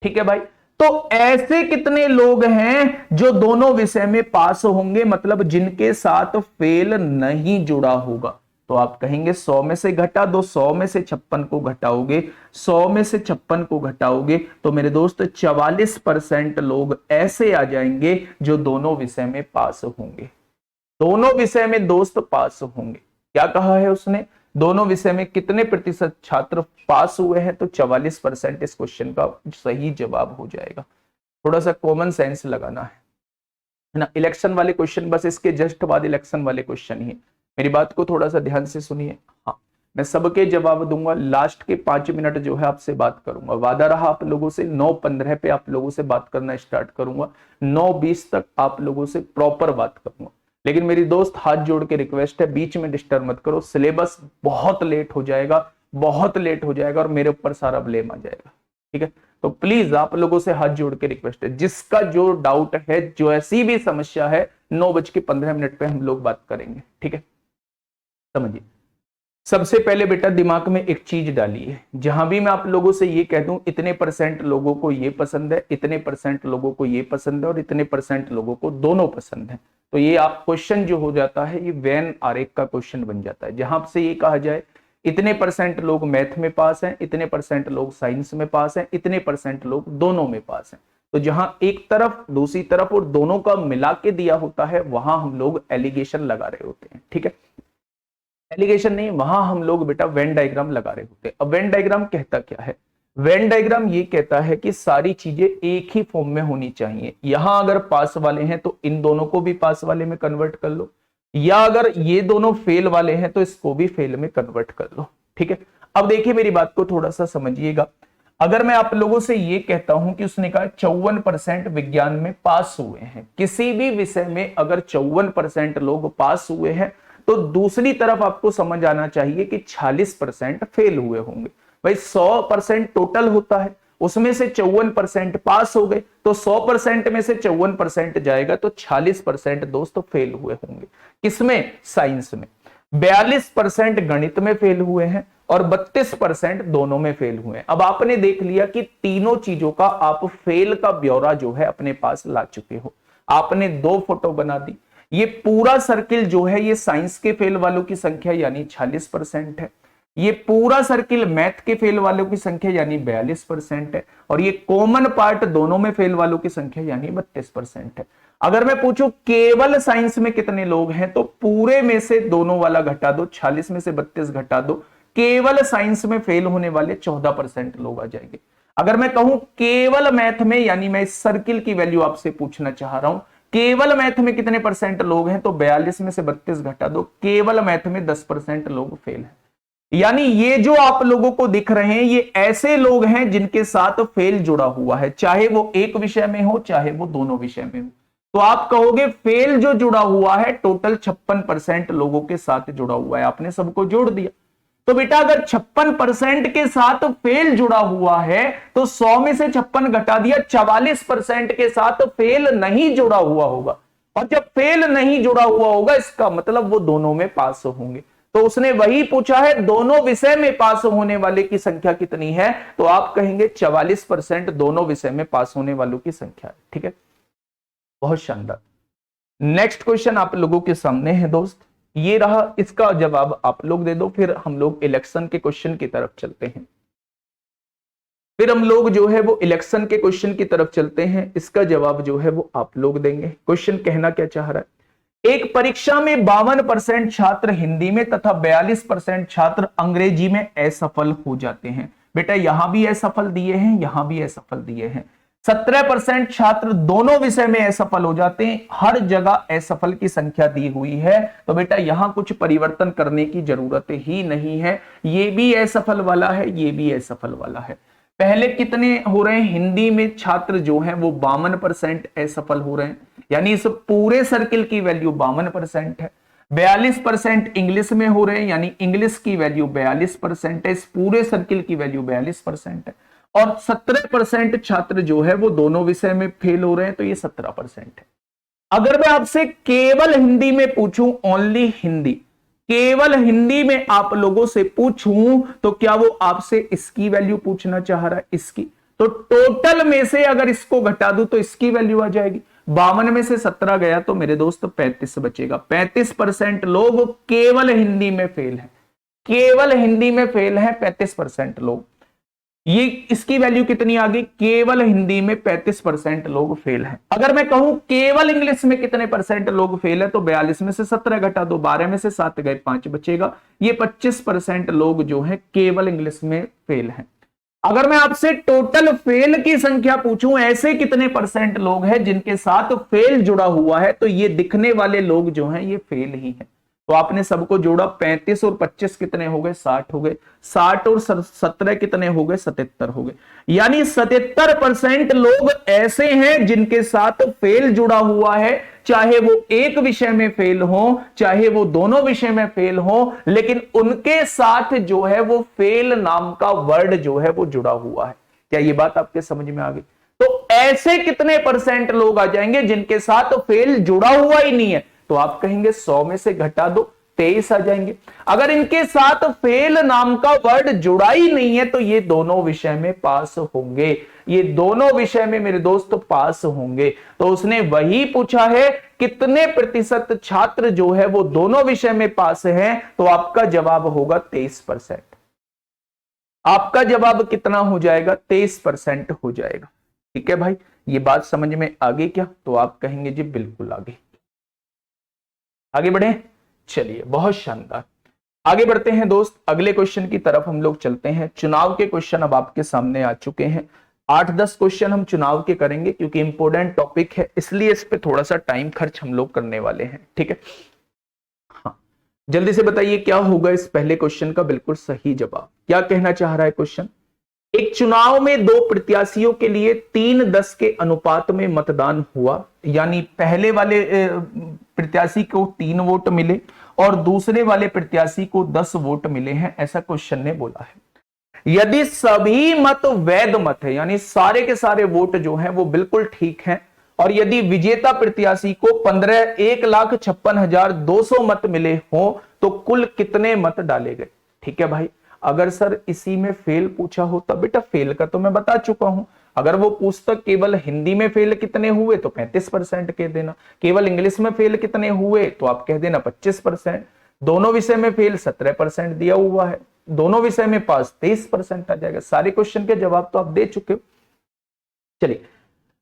Speaker 1: ठीक है भाई। तो ऐसे कितने लोग हैं जो दोनों विषय में पास होंगे, मतलब जिनके साथ फेल नहीं जुड़ा होगा। तो आप कहेंगे 100 में से घटा दो, 100 में से 56 को घटाओगे, 100 में से 56 को घटाओगे तो मेरे दोस्त 44% लोग ऐसे आ जाएंगे जो दोनों विषय में पास होंगे। दोनों विषय में दोस्त पास होंगे। क्या कहा है उसने, दोनों विषय में कितने प्रतिशत छात्र पास हुए हैं, तो 44% इस क्वेश्चन का सही जवाब हो जाएगा। थोड़ा सा कॉमन सेंस लगाना है ना। इलेक्शन वाले क्वेश्चन बस इसके जस्ट बाद इलेक्शन वाले क्वेश्चन ही। मेरी बात को थोड़ा सा ध्यान से सुनिए। हाँ, मैं सबके जवाब दूंगा, लास्ट के 5 मिनट जो है आपसे बात करूंगा। वादा रहा आप लोगों से 9:15 पे आप लोगों से बात करना स्टार्ट करूंगा, 9:20 तक आप लोगों से प्रॉपर बात करूंगा। लेकिन मेरी दोस्त हाथ जोड़ के रिक्वेस्ट है, बीच में डिस्टर्ब मत करो, सिलेबस बहुत लेट हो जाएगा, बहुत लेट हो जाएगा और मेरे ऊपर सारा ब्लेम आ जाएगा। ठीक है, तो प्लीज आप लोगों से हाथ जोड़ के रिक्वेस्ट है, जिसका जो डाउट है, जो ऐसी भी समस्या है, 9:15 पे हम लोग बात करेंगे। ठीक है, समझिए। सबसे पहले बेटा दिमाग में एक चीज डालिए, जहां भी मैं आप लोगों से ये कह दूं इतने % लोगों को ये पसंद है, इतने % लोगों को ये पसंद है और इतने % लोगों को दोनों पसंद है, तो ये आप क्वेश्चन जो हो जाता है ये वेन आरेख का क्वेश्चन बन जाता है। जहां से ये कहा जाए इतने % लोग मैथ में पास हैं, इतने % लोग साइंस में पास हैं, इतने % लोग दोनों में पास हैं, तो जहां एक तरफ दूसरी तरफ और दोनों का मिला के दिया होता है वहां हम लोग एलिगेशन लगा रहे होते हैं। ठीक है, एलिगेशन नहीं, वहां हम लोग बेटा वेन डायग्राम लगा रहे होते हैं। अब वेन डायग्राम कहता क्या है, वेन डायग्राम ये कहता है कि सारी चीजें एक ही फॉर्म में होनी चाहिए। यहां अगर पास वाले हैं तो इन दोनों को भी पास वाले में कन्वर्ट कर लो, या अगर ये दोनों फेल वाले हैं तो इसको भी फेल में कन्वर्ट कर लो। ठीक है, अब देखिए मेरी बात को थोड़ा सा समझिएगा। अगर मैं आप लोगों से ये कहता हूं कि उसने कहा 54% विज्ञान में पास हुए हैं, किसी भी विषय में अगर 54% लोग पास हुए हैं तो दूसरी तरफ आपको समझ आना चाहिए कि 46% फेल हुए होंगे। भाई 100% टोटल होता है, उसमें से 54% पास हो गए, तो 100% में से 54% जाएगा तो 46% दोस्त फेल हुए होंगे। किसमें, साइंस में। 42% गणित में फेल हुए हैं और 32% दोनों में फेल हुए हैं। अब आपने देख लिया कि तीनों चीजों का आप फेल का ब्यौरा जो है अपने पास ला चुके हो। आपने 2 फोटो बना दी। ये पूरा सर्किल जो है ये साइंस के फेल वालों की संख्या यानी 46% है, ये पूरा सर्किल मैथ के फेल वालों की संख्या यानी 42% है, और ये कॉमन पार्ट दोनों में फेल वालों की संख्या यानी 32% है। अगर मैं पूछूं केवल साइंस में कितने लोग हैं, तो पूरे में से दोनों वाला घटा दो, 46 में से 32 घटा दो, केवल साइंस में फेल होने वाले 14% लोग आ जाएंगे। अगर मैं कहूं केवल मैथ में, यानी मैं इस सर्किल की वैल्यू आपसे पूछना चाह रहा हूं, केवल मैथ में कितने % लोग हैं, तो 42 में से 32 घटा दो, केवल मैथ में 10% लोग फेल हैं। यानी ये जो आप लोगों को दिख रहे हैं ये ऐसे लोग हैं जिनके साथ फेल जुड़ा हुआ है, चाहे वो एक विषय में हो चाहे वो दोनों विषय में हो। तो आप कहोगे फेल जो जुड़ा हुआ है टोटल 56% लोगों के साथ जुड़ा हुआ है, आपने सबको जोड़ दिया। तो बेटा अगर 56% के साथ फेल जुड़ा हुआ है तो 100 में से 56 घटा दिया, 44% के साथ फेल नहीं जुड़ा हुआ होगा, और जब फेल नहीं जुड़ा हुआ होगा इसका मतलब वो दोनों में पास होंगे। तो उसने वही पूछा है दोनों विषय में पास होने वाले की संख्या कितनी है, तो आप कहेंगे 44% दोनों विषय में पास होने वालों की संख्या है। ठीक है, बहुत शानदार। नेक्स्ट क्वेश्चन आप लोगों के सामने है दोस्त, ये रहा, इसका जवाब आप लोग दे दो, फिर हम लोग इलेक्शन के क्वेश्चन की तरफ चलते हैं। फिर हम लोग जो है वो इलेक्शन के क्वेश्चन की तरफ चलते हैं, इसका जवाब जो है वो आप लोग देंगे। क्वेश्चन कहना क्या चाह रहा है, एक परीक्षा में 52% छात्र हिंदी में तथा 42% छात्र अंग्रेजी में असफल हो जाते हैं। बेटा यहां भी असफल दिए हैं, यहां भी असफल दिए हैं। 17% छात्र दोनों विषय में असफल हो जाते हैं। हर जगह असफल की संख्या दी हुई है, तो बेटा यहां कुछ परिवर्तन करने की जरूरत ही नहीं है। ये भी असफल वाला है, ये भी असफल वाला है। पहले कितने हो रहे हैं? हिंदी में छात्र जो हैं वो 52% असफल हो रहे हैं, यानी इस पूरे सर्किल की वैल्यू 52% है। 42% इंग्लिश में हो रहे हैं, यानी इंग्लिश की वैल्यू 42% है, इस पूरे सर्किल की वैल्यू 42% है। और 17% छात्र जो है वो दोनों विषय में फेल हो रहे हैं, तो ये 17% है। अगर मैं आपसे केवल हिंदी में पूछूं, ओनली हिंदी, केवल हिंदी में आप लोगों से पूछूं, तो क्या वो आपसे इसकी वैल्यू पूछना चाह रहा है? इसकी? तो टोटल में से अगर इसको घटा दूं तो इसकी वैल्यू आ जाएगी। 52 में से 17 गया तो मेरे दोस्त 35 बचेगा। 35% लोग केवल हिंदी में फेल हैं, केवल हिंदी में फेल हैं 35% लोग। ये इसकी वैल्यू कितनी आ गई? केवल हिंदी में 35% लोग फेल हैं। अगर मैं कहूं केवल इंग्लिश में कितने परसेंट लोग फेल है, तो 42 में से 17 घटा दो, 12 में से 7 गए, 5 बचेगा। ये 25% लोग जो है केवल इंग्लिश में फेल हैं। अगर मैं आपसे टोटल फेल की संख्या पूछूं, ऐसे कितने परसेंट लोग हैं जिनके साथ फेल जुड़ा हुआ है, तो ये दिखने वाले लोग जो हैं ये फेल ही हैं। तो आपने सबको जोड़ा, 35 और 25 कितने हो गए? 60 हो गए। 60 और 17 कितने हो गए? 77 हो गए। यानी 77% लोग ऐसे हैं जिनके साथ फेल जुड़ा हुआ है, चाहे वो एक विषय में फेल हो, चाहे वो दोनों विषय में फेल हो, लेकिन उनके साथ जो है वो फेल नाम का वर्ड जो है वो जुड़ा हुआ है। क्या ये बात आपके समझ में आ गई? तो ऐसे कितने परसेंट लोग आ जाएंगे जिनके साथ फेल जुड़ा हुआ ही नहीं है? तो आप कहेंगे 100 में से घटा दो, 23 आ जाएंगे। अगर इनके साथ फेल नाम का वर्ड जुड़ा ही नहीं है, तो ये दोनों विषय में पास होंगे, ये दोनों विषय में मेरे दोस्त पास होंगे। तो उसने वही पूछा है कितने प्रतिशत छात्र जो है वो दोनों विषय में पास हैं, तो आपका जवाब होगा 23%। आपका जवाब कितना हो जाएगा? 23% हो जाएगा। ठीक है भाई, ये बात समझ में आ गई क्या? तो आप कहेंगे जी बिल्कुल आ गई। आगे बढ़े, चलिए बहुत शानदार। आगे बढ़ते हैं दोस्त, अगले क्वेश्चन की तरफ हम लोग चलते हैं। चुनाव के क्वेश्चन अब आपके सामने आ चुके हैं। 8-10 क्वेश्चन हम चुनाव के करेंगे क्योंकि इंपॉर्टेंट टॉपिक है, इसलिए इस पे थोड़ा सा टाइम खर्च हम लोग करने वाले हैं। ठीक है, हाँ, जल्दी से बताइए क्या होगा इस पहले क्वेश्चन का बिल्कुल सही जवाब। क्या कहना चाह रहा है क्वेश्चन? एक चुनाव में दो प्रत्याशियों के लिए 3-10 के अनुपात में मतदान हुआ, यानी पहले वाले प्रत्याशी को 3 वोट मिले और दूसरे वाले प्रत्याशी को 10 वोट मिले हैं, ऐसा क्वेश्चन ने बोला है। यदि सभी मत वैध मत है, यानी सारे के सारे वोट जो हैं वो बिल्कुल ठीक हैं, और यदि विजेता प्रत्याशी को 1,56,200 मत मिले हो, तो कुल कितने मत डाले गए? ठीक है भाई, अगर सर इसी में फेल पूछा होता, बेटा फेल का तो मैं बता चुका हूं। अगर वो पूछता केवल हिंदी में फेल कितने हुए, तो 35% कह देना। केवल इंग्लिश में फेल कितने हुए, तो आप कह देना 25%। दोनों विषय में फेल 17% दिया हुआ है, दोनों विषय में पास 23% आ जाएगा। सारे क्वेश्चन के जवाब तो आप दे चुके हो। चलिए,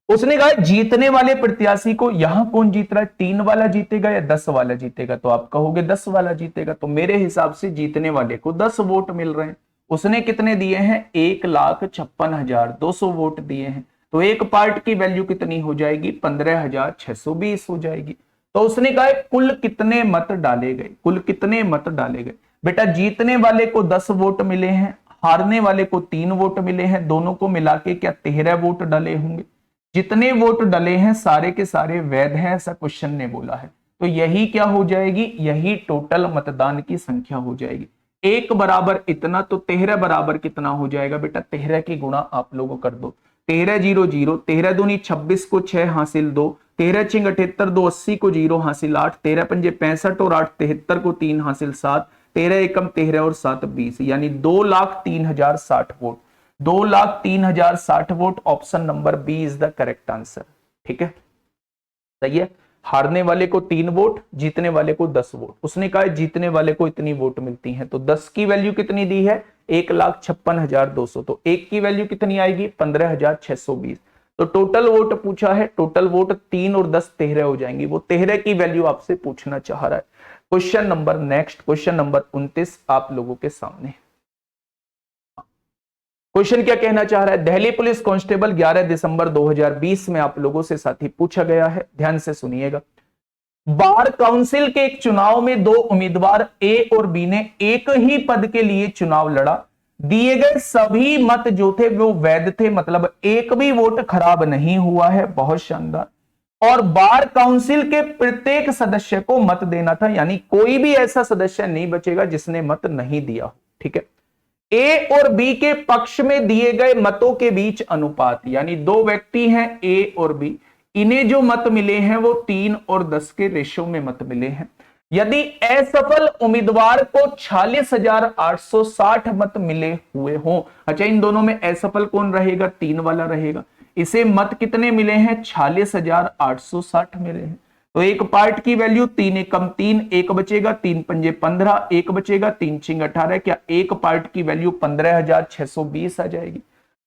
Speaker 1: उसने कहा जीतने वाले प्रत्याशी को, यहां कौन जीत रहा है? 3 वाला जीतेगा या 10 वाला जीतेगा? तो आप कहोगे 10 वाला जीतेगा। तो मेरे हिसाब से जीतने वाले को 10 वोट मिल रहे हैं। उसने कितने दिए हैं? 1,56,200 वोट दिए हैं। तो एक पार्ट की वैल्यू कितनी हो जाएगी? 15,620 हो जाएगी। तो उसने कहा कुल कितने मत डाले गए? कुल कितने मत डाले गए? बेटा जीतने वाले को 10 वोट मिले हैं, हारने वाले को 3 वोट मिले हैं, दोनों को मिला के क्या 13 वोट डाले होंगे? जितने वोट डले हैं सारे के सारे वैध हैं, ऐसा क्वेश्चन ने बोला है। तो यही क्या हो जाएगी? यही टोटल मतदान की संख्या हो जाएगी। 1 बराबर इतना, तो 13 बराबर कितना हो जाएगा? बेटा 13 की गुणा आप लोग कर दो। 13 0 0, 13 दूनी 26 को 6 हासिल 2, 13 छिंग 78, 2 80 को 0 हासिल 8, 13 पंजे 65 और 8 73 को 3 हासिल 7, 13 एकम 13 और 7 20, यानी 2,03,060 vote. 2,03,060 vote. Option number B is the correct answer. ठीक है, सही है। हारने वाले को 3 वोट, जीतने वाले को 10 वोट। उसने कहा जीतने वाले को इतनी वोट मिलती हैं, तो 10 की वैल्यू कितनी दी है? 1,56,200। तो 1 की वैल्यू कितनी आएगी? 15,620। तो टोटल वोट पूछा है, टोटल वोट 3 और 10 13 हो जाएंगी। वो 13 की वैल्यू आपसे पूछना चाह रहा है। Question number next, question number 29 आप लोगों के सामने। क्वेश्चन क्या कहना चाह रहा है? दिल्ली पुलिस कांस्टेबल 11 दिसंबर 2020 में आप लोगों से साथी पूछा गया है, ध्यान से सुनिएगा। बार काउंसिल के एक चुनाव में दो उम्मीदवार ए और बी ने एक ही पद के लिए चुनाव लड़ा। दिए गए सभी मत जो थे वो वैध थे, मतलब एक भी वोट खराब नहीं हुआ है। बहुत शानदार। और बार काउंसिल के प्रत्येक सदस्य को मत देना था, यानी कोई भी ऐसा सदस्य नहीं बचेगा जिसने मत नहीं दिया हो। ठीक है। ए और बी के पक्ष में दिए गए मतों के बीच अनुपात, यानी दो व्यक्ति हैं ए और बी, इन्हें जो मत मिले हैं वो 3 और 10 के रेशो में मत मिले हैं। यदि असफल उम्मीदवार को 46,860 मत मिले हुए हों, अच्छा इन दोनों में असफल कौन रहेगा? 3 वाला रहेगा। इसे मत कितने मिले हैं? 46,860 मिले हैं। तो एक पार्ट की वैल्यू 3 एकम 3, एक बचेगा, 3 पंजे 15, एक बचेगा, 3 छिंग 18। क्या एक पार्ट की वैल्यू 15,620 आ जाएगी?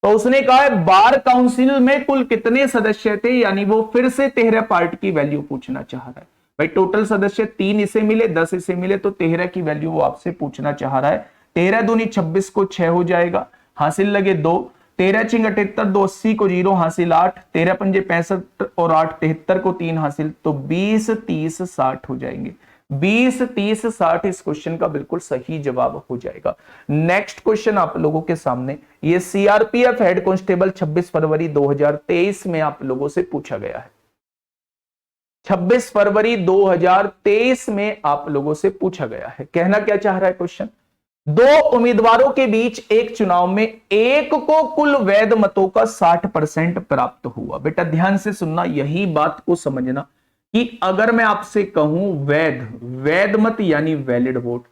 Speaker 1: तो उसने कहा है बार काउंसिल में कुल कितने सदस्य थे, यानी वो फिर से 13 पार्ट की वैल्यू पूछना चाह रहा है। भाई टोटल सदस्य 3 इसे मिले, 10 इसे मिले, तो 13 की वैल्यू वो आपसे पूछना चाह रहा है। 13 दूनी 26 को 6 हो जाएगा, हासिल लगे 2, 13 छिंग 78, 2 80 को 0 हासिल 8, 13 पंजे 65 और 8 73 को 3 हासिल, तो 20 30 60 हो जाएंगे। 20 30 60 इस क्वेश्चन का बिल्कुल सही जवाब हो जाएगा। नेक्स्ट क्वेश्चन आप लोगों के सामने, ये सीआरपीएफ हेड कांस्टेबल 26 फरवरी 2023 में आप लोगों से पूछा गया है। 26 फरवरी 2023 में आप लोगों से पूछा गया है। कहना क्या चाह रहा है क्वेश्चन? दो उम्मीदवारों के बीच एक चुनाव में एक को कुल वैध मतों का 60% प्राप्त हुआ। बेटा ध्यान से सुनना, यही बात को समझना कि अगर मैं आपसे कहूं वैध मत यानी वैलिड वोट,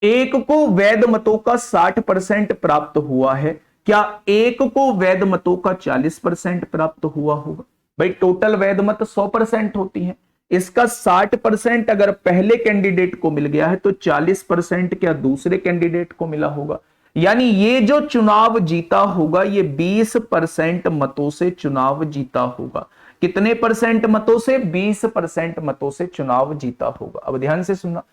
Speaker 1: एक को वैध मतों का 60% प्राप्त हुआ है, क्या एक को वैध मतों का 40% प्राप्त हुआ होगा? भाई टोटल वैध मत 100% होती है, इसका 60% अगर पहले कैंडिडेट को मिल गया है तो 40% क्या दूसरे कैंडिडेट को मिला होगा। यानी ये जो चुनाव जीता होगा ये 20% मतों से चुनाव जीता होगा। कितने परसेंट मतों से? 20% मतों से चुनाव जीता होगा। अब ध्यान से सुनना,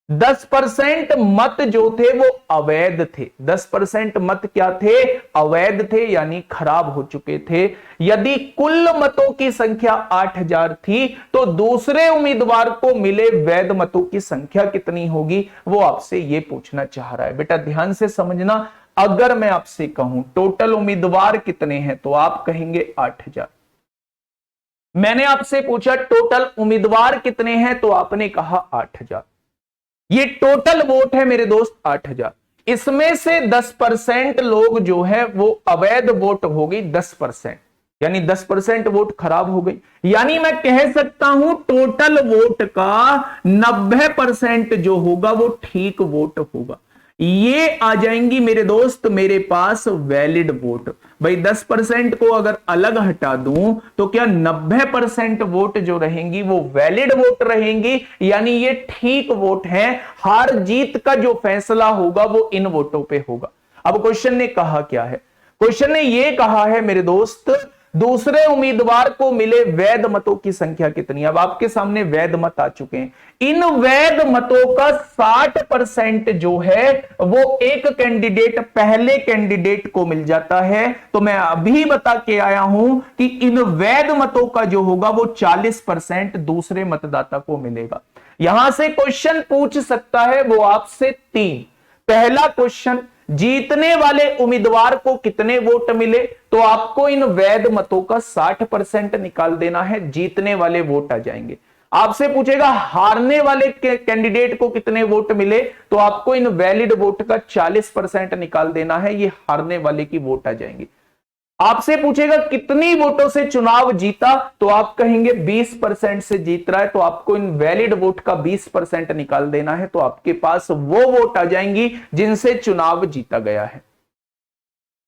Speaker 1: 10% मत जो थे वो अवैध थे। 10% मत क्या थे? अवैध थे, यानी खराब हो चुके थे। यदि कुल मतों की संख्या 8000 थी तो दूसरे उम्मीदवार को मिले वैध मतों की संख्या कितनी होगी, वो आपसे ये पूछना चाह रहा है। बेटा ध्यान से समझना, अगर मैं आपसे कहूं टोटल उम्मीदवार कितने हैं तो आप कहेंगे 8000। मैंने आपसे पूछा टोटल उम्मीदवार कितने हैं तो आपने कहा 8000। ये टोटल वोट है मेरे दोस्त 8000। इसमें से 10% लोग जो है वो अवैध वोट हो गई, 10%, यानी 10% वोट खराब हो गई। यानी मैं कह सकता हूं टोटल वोट का 90% जो होगा वो ठीक वोट होगा। ये आ जाएंगी मेरे दोस्त मेरे पास वैलिड वोट। भाई 10% को अगर अलग हटा दूं तो क्या 90% वोट जो रहेंगी वो वैलिड वोट रहेंगी, यानी ये ठीक वोट है। हार जीत का जो फैसला होगा वो इन वोटों पे होगा। अब क्वेश्चन ने कहा क्या है? क्वेश्चन ने ये कहा है मेरे दोस्त दूसरे उम्मीदवार को मिले वैध मतों की संख्या कितनी। अब आपके सामने वैध मत आ चुके हैं। इन वैध मतों का 60% जो है वो एक कैंडिडेट पहले कैंडिडेट को मिल जाता है। तो मैं अभी बता के आया हूं कि इन वैध मतों का जो होगा वो 40% दूसरे मतदाता को मिलेगा। यहां से क्वेश्चन पूछ सकता है वो आपसे 3। पहला क्वेश्चन, जीतने वाले उम्मीदवार को कितने वोट मिले, तो आपको इन वैध मतों का 60% निकाल देना है, जीतने वाले वोट आ जाएंगे। आपसे पूछेगा हारने वाले कैंडिडेट को कितने वोट मिले, तो आपको इन वैलिड वोट का 40% निकाल देना है, ये हारने वाले की वोट आ जाएंगे। आपसे पूछेगा कितनी वोटों से चुनाव जीता, तो आप कहेंगे 20% से जीत रहा है, तो आपको इन वैलिड वोट का 20% निकाल देना है, तो आपके पास वो वोट आ जाएंगी जिनसे चुनाव जीता गया है।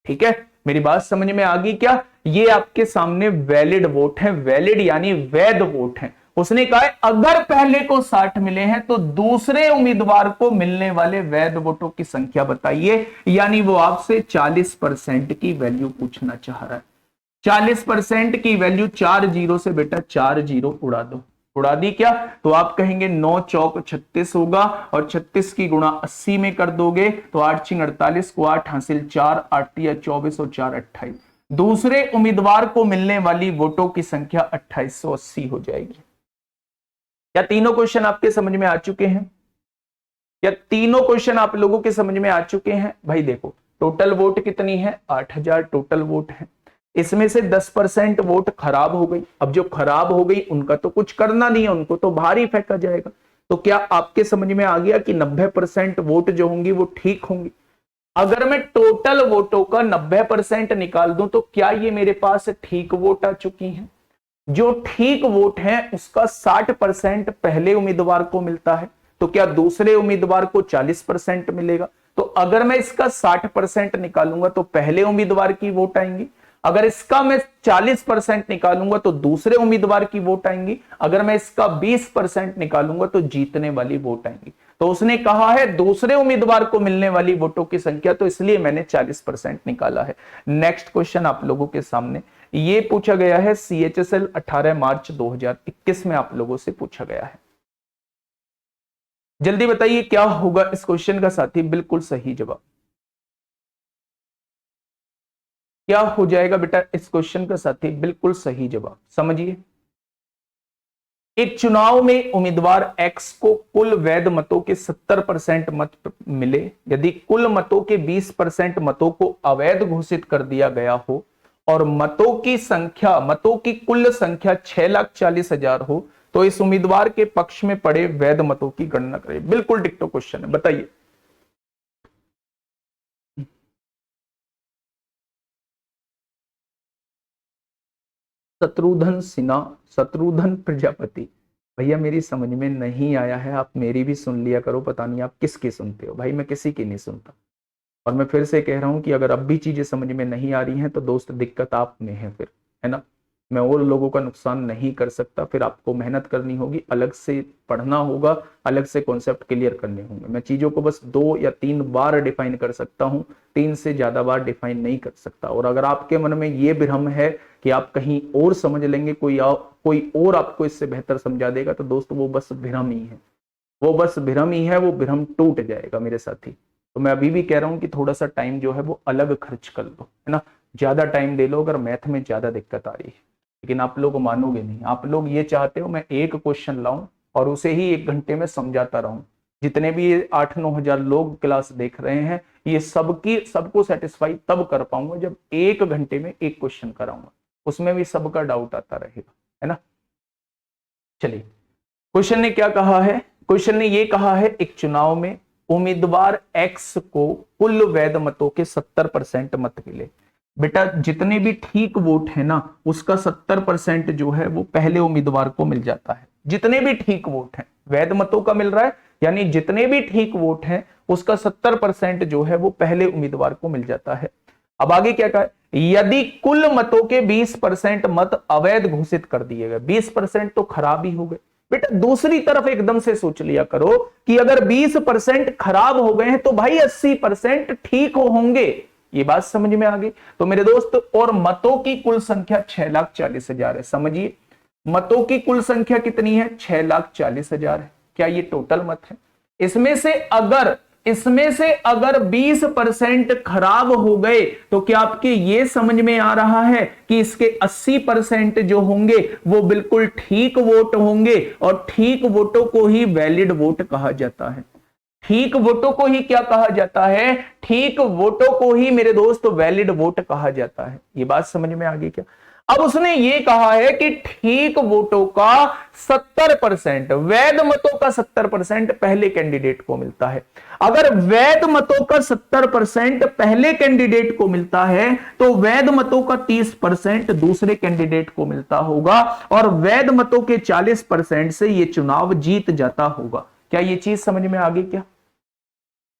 Speaker 1: ठीक है, मेरी बात समझ में आ गई क्या? ये आपके सामने वैलिड वोट है, वैलिड यानी वैध वोट है। उसने कहा है अगर पहले को 60 मिले हैं तो दूसरे उम्मीदवार को मिलने वाले वैध वोटों की संख्या बताइए, यानी वो आपसे 40% की वैल्यू पूछना चाह रहा है। 40% की वैल्यू 4 जीरो से बेटा 4 जीरो उड़ा दो, उड़ा दी क्या, तो आप कहेंगे 9 चौक 36 होगा, और 36 की गुणा 80 में कर दोगे तो 8 छिंग 48 को 8 हासिल 4, 8 या 24 और 4 28। दूसरे उम्मीदवार को मिलने वाली वोटों की संख्या 2880 हो जाएगी। क्या तीनों क्वेश्चन आपके समझ में आ चुके हैं? क्या तीनों क्वेश्चन आप लोगों के समझ में आ चुके हैं? भाई देखो, टोटल वोट कितनी है? 8000 टोटल वोट है। इसमें से 10% वोट खराब हो गई। अब जो खराब हो गई उनका तो कुछ करना नहीं है, उनको तो बाहर ही फेंका जाएगा। तो क्या आपके समझ में आ गया कि 90% वोट जो होंगी वो ठीक होंगी? अगर मैं टोटल वोटों का 90% निकाल दूं तो क्या ये मेरे पास ठीक वोट आ चुकी हैं? जो ठीक वोट है उसका 60% पहले उम्मीदवार को मिलता है, तो क्या दूसरे उम्मीदवार को 40% मिलेगा? तो अगर मैं इसका 60% निकालूंगा तो पहले उम्मीदवार की वोट आएंगी, अगर इसका मैं 40% निकालूंगा तो दूसरे उम्मीदवार की वोट आएंगी, अगर मैं इसका 20% निकालूंगा तो जीतने वाली वोट आएंगी। तो उसने कहा है दूसरे उम्मीदवार को मिलने वाली वोटों की संख्या, तो इसलिए मैंने 40% निकाला है। नेक्स्ट क्वेश्चन आप लोगों के सामने ये पूछा गया है, CHSL 18 मार्च 2021 में आप लोगों से पूछा गया है। जल्दी बताइए क्या होगा इस क्वेश्चन का साथी? बिल्कुल सही जवाब क्या हो जाएगा बेटा इस क्वेश्चन का साथी? बिल्कुल सही जवाब। समझिए, एक चुनाव में उम्मीदवार X को कुल वैध मतों के 70% मत मिले, यदि कुल मतों के 20% मतों को अवैध घोषित कर दिया गया हो और मतों की कुल संख्या 6,40,000 हो, तो इस उम्मीदवार के पक्ष में पड़े वैध मतों की गणना करें। बिल्कुल डिक्टो क्वेश्चन है, बताइए। शत्रुघ्न सिन्हा, शत्रुघ्न प्रजापति। भैया मेरी समझ में नहीं आया है, आप मेरी भी सुन लिया करो, पता नहीं आप किसकी सुनते हो। भाई मैं किसी की नहीं सुनता, और मैं फिर से कह रहा हूं कि अगर अब भी चीजें समझ में नहीं आ रही हैं तो दोस्त दिक्कत आप में है फिर, है ना। मैं और लोगों का नुकसान नहीं कर सकता, फिर आपको मेहनत करनी होगी, अलग से पढ़ना होगा, अलग से कॉन्सेप्ट क्लियर करने होंगे। मैं चीजों को बस 2 या 3 बार डिफाइन कर सकता हूं, 3 से ज्यादा बार डिफाइन नहीं कर सकता। और अगर आपके मन में ये भ्रम है कि आप कहीं और समझ लेंगे, कोई और आपको इससे बेहतर समझा देगा, तो दोस्त वो बस भ्रम ही है, वो बस भ्रम ही है, वो भ्रम टूट जाएगा मेरे साथी। तो मैं अभी भी कह रहा हूं कि थोड़ा सा टाइम जो है वो अलग खर्च कर लो, है ना, ज्यादा टाइम दे लो अगर मैथ में ज्यादा दिक्कत आ रही है। लेकिन आप लोग मानोगे नहीं, आप लोग ये चाहते हो मैं एक क्वेश्चन लाऊं और उसे ही 1 घंटे में समझाता रहूं। जितने भी 8-9 हजार लोग क्लास देख रहे हैं, ये सबको सेटिस्फाई तब कर पाऊंगा जब 1 घंटे में एक क्वेश्चन कराऊंगा, उसमें भी सबका डाउट आता रहेगा, है ना। चलिए, क्वेश्चन ने क्या कहा है? क्वेश्चन ने ये कहा है एक चुनाव में उम्मीदवार X को कुल वैध मतों के 70% मत मिले। बेटा जितने भी ठीक वोट है ना, उसका 70% जो है वो पहले उम्मीदवार को मिल जाता है। जितने भी ठीक वोट हैं, वैध मतों का मिल रहा है, यानी जितने भी ठीक वोट हैं उसका 70% जो है वो पहले उम्मीदवार को मिल जाता है। अब आगे क्या कहा? यदि कुल मतों के 20% मत अवैध घोषित कर दिए गए, 20% तो खराब ही हो गए। बेटा दूसरी तरफ एकदम से सोच लिया करो कि अगर 20% खराब हो गए हैं तो भाई 80% ठीक होंगे। ये बात समझ में आ गई? तो मेरे दोस्त, और मतों की कुल संख्या 6,40,000 है। समझिए, मतों की कुल संख्या कितनी है? 6,40,000 है। क्या ये टोटल मत है? इसमें से अगर 20% खराब हो गए तो क्या आपके ये समझ में आ रहा है कि इसके 80% जो होंगे वो बिल्कुल ठीक वोट होंगे, और ठीक वोटों को ही वैलिड वोट कहा जाता है। ठीक वोटों को ही क्या कहा जाता है? ठीक वोटों को ही मेरे दोस्त वैलिड वोट कहा जाता है। ये बात समझ में आ गई क्या? अब उसने ये कहा है कि ठीक वोटों का 70%, वैध मतों का 70% पहले कैंडिडेट को मिलता है। अगर वैध मतों का 70% पहले कैंडिडेट को मिलता है तो वैध मतों का 30% दूसरे कैंडिडेट को मिलता होगा, और वैध मतों के 40% से यह चुनाव जीत जाता होगा। क्या यह चीज समझ में आ गई क्या?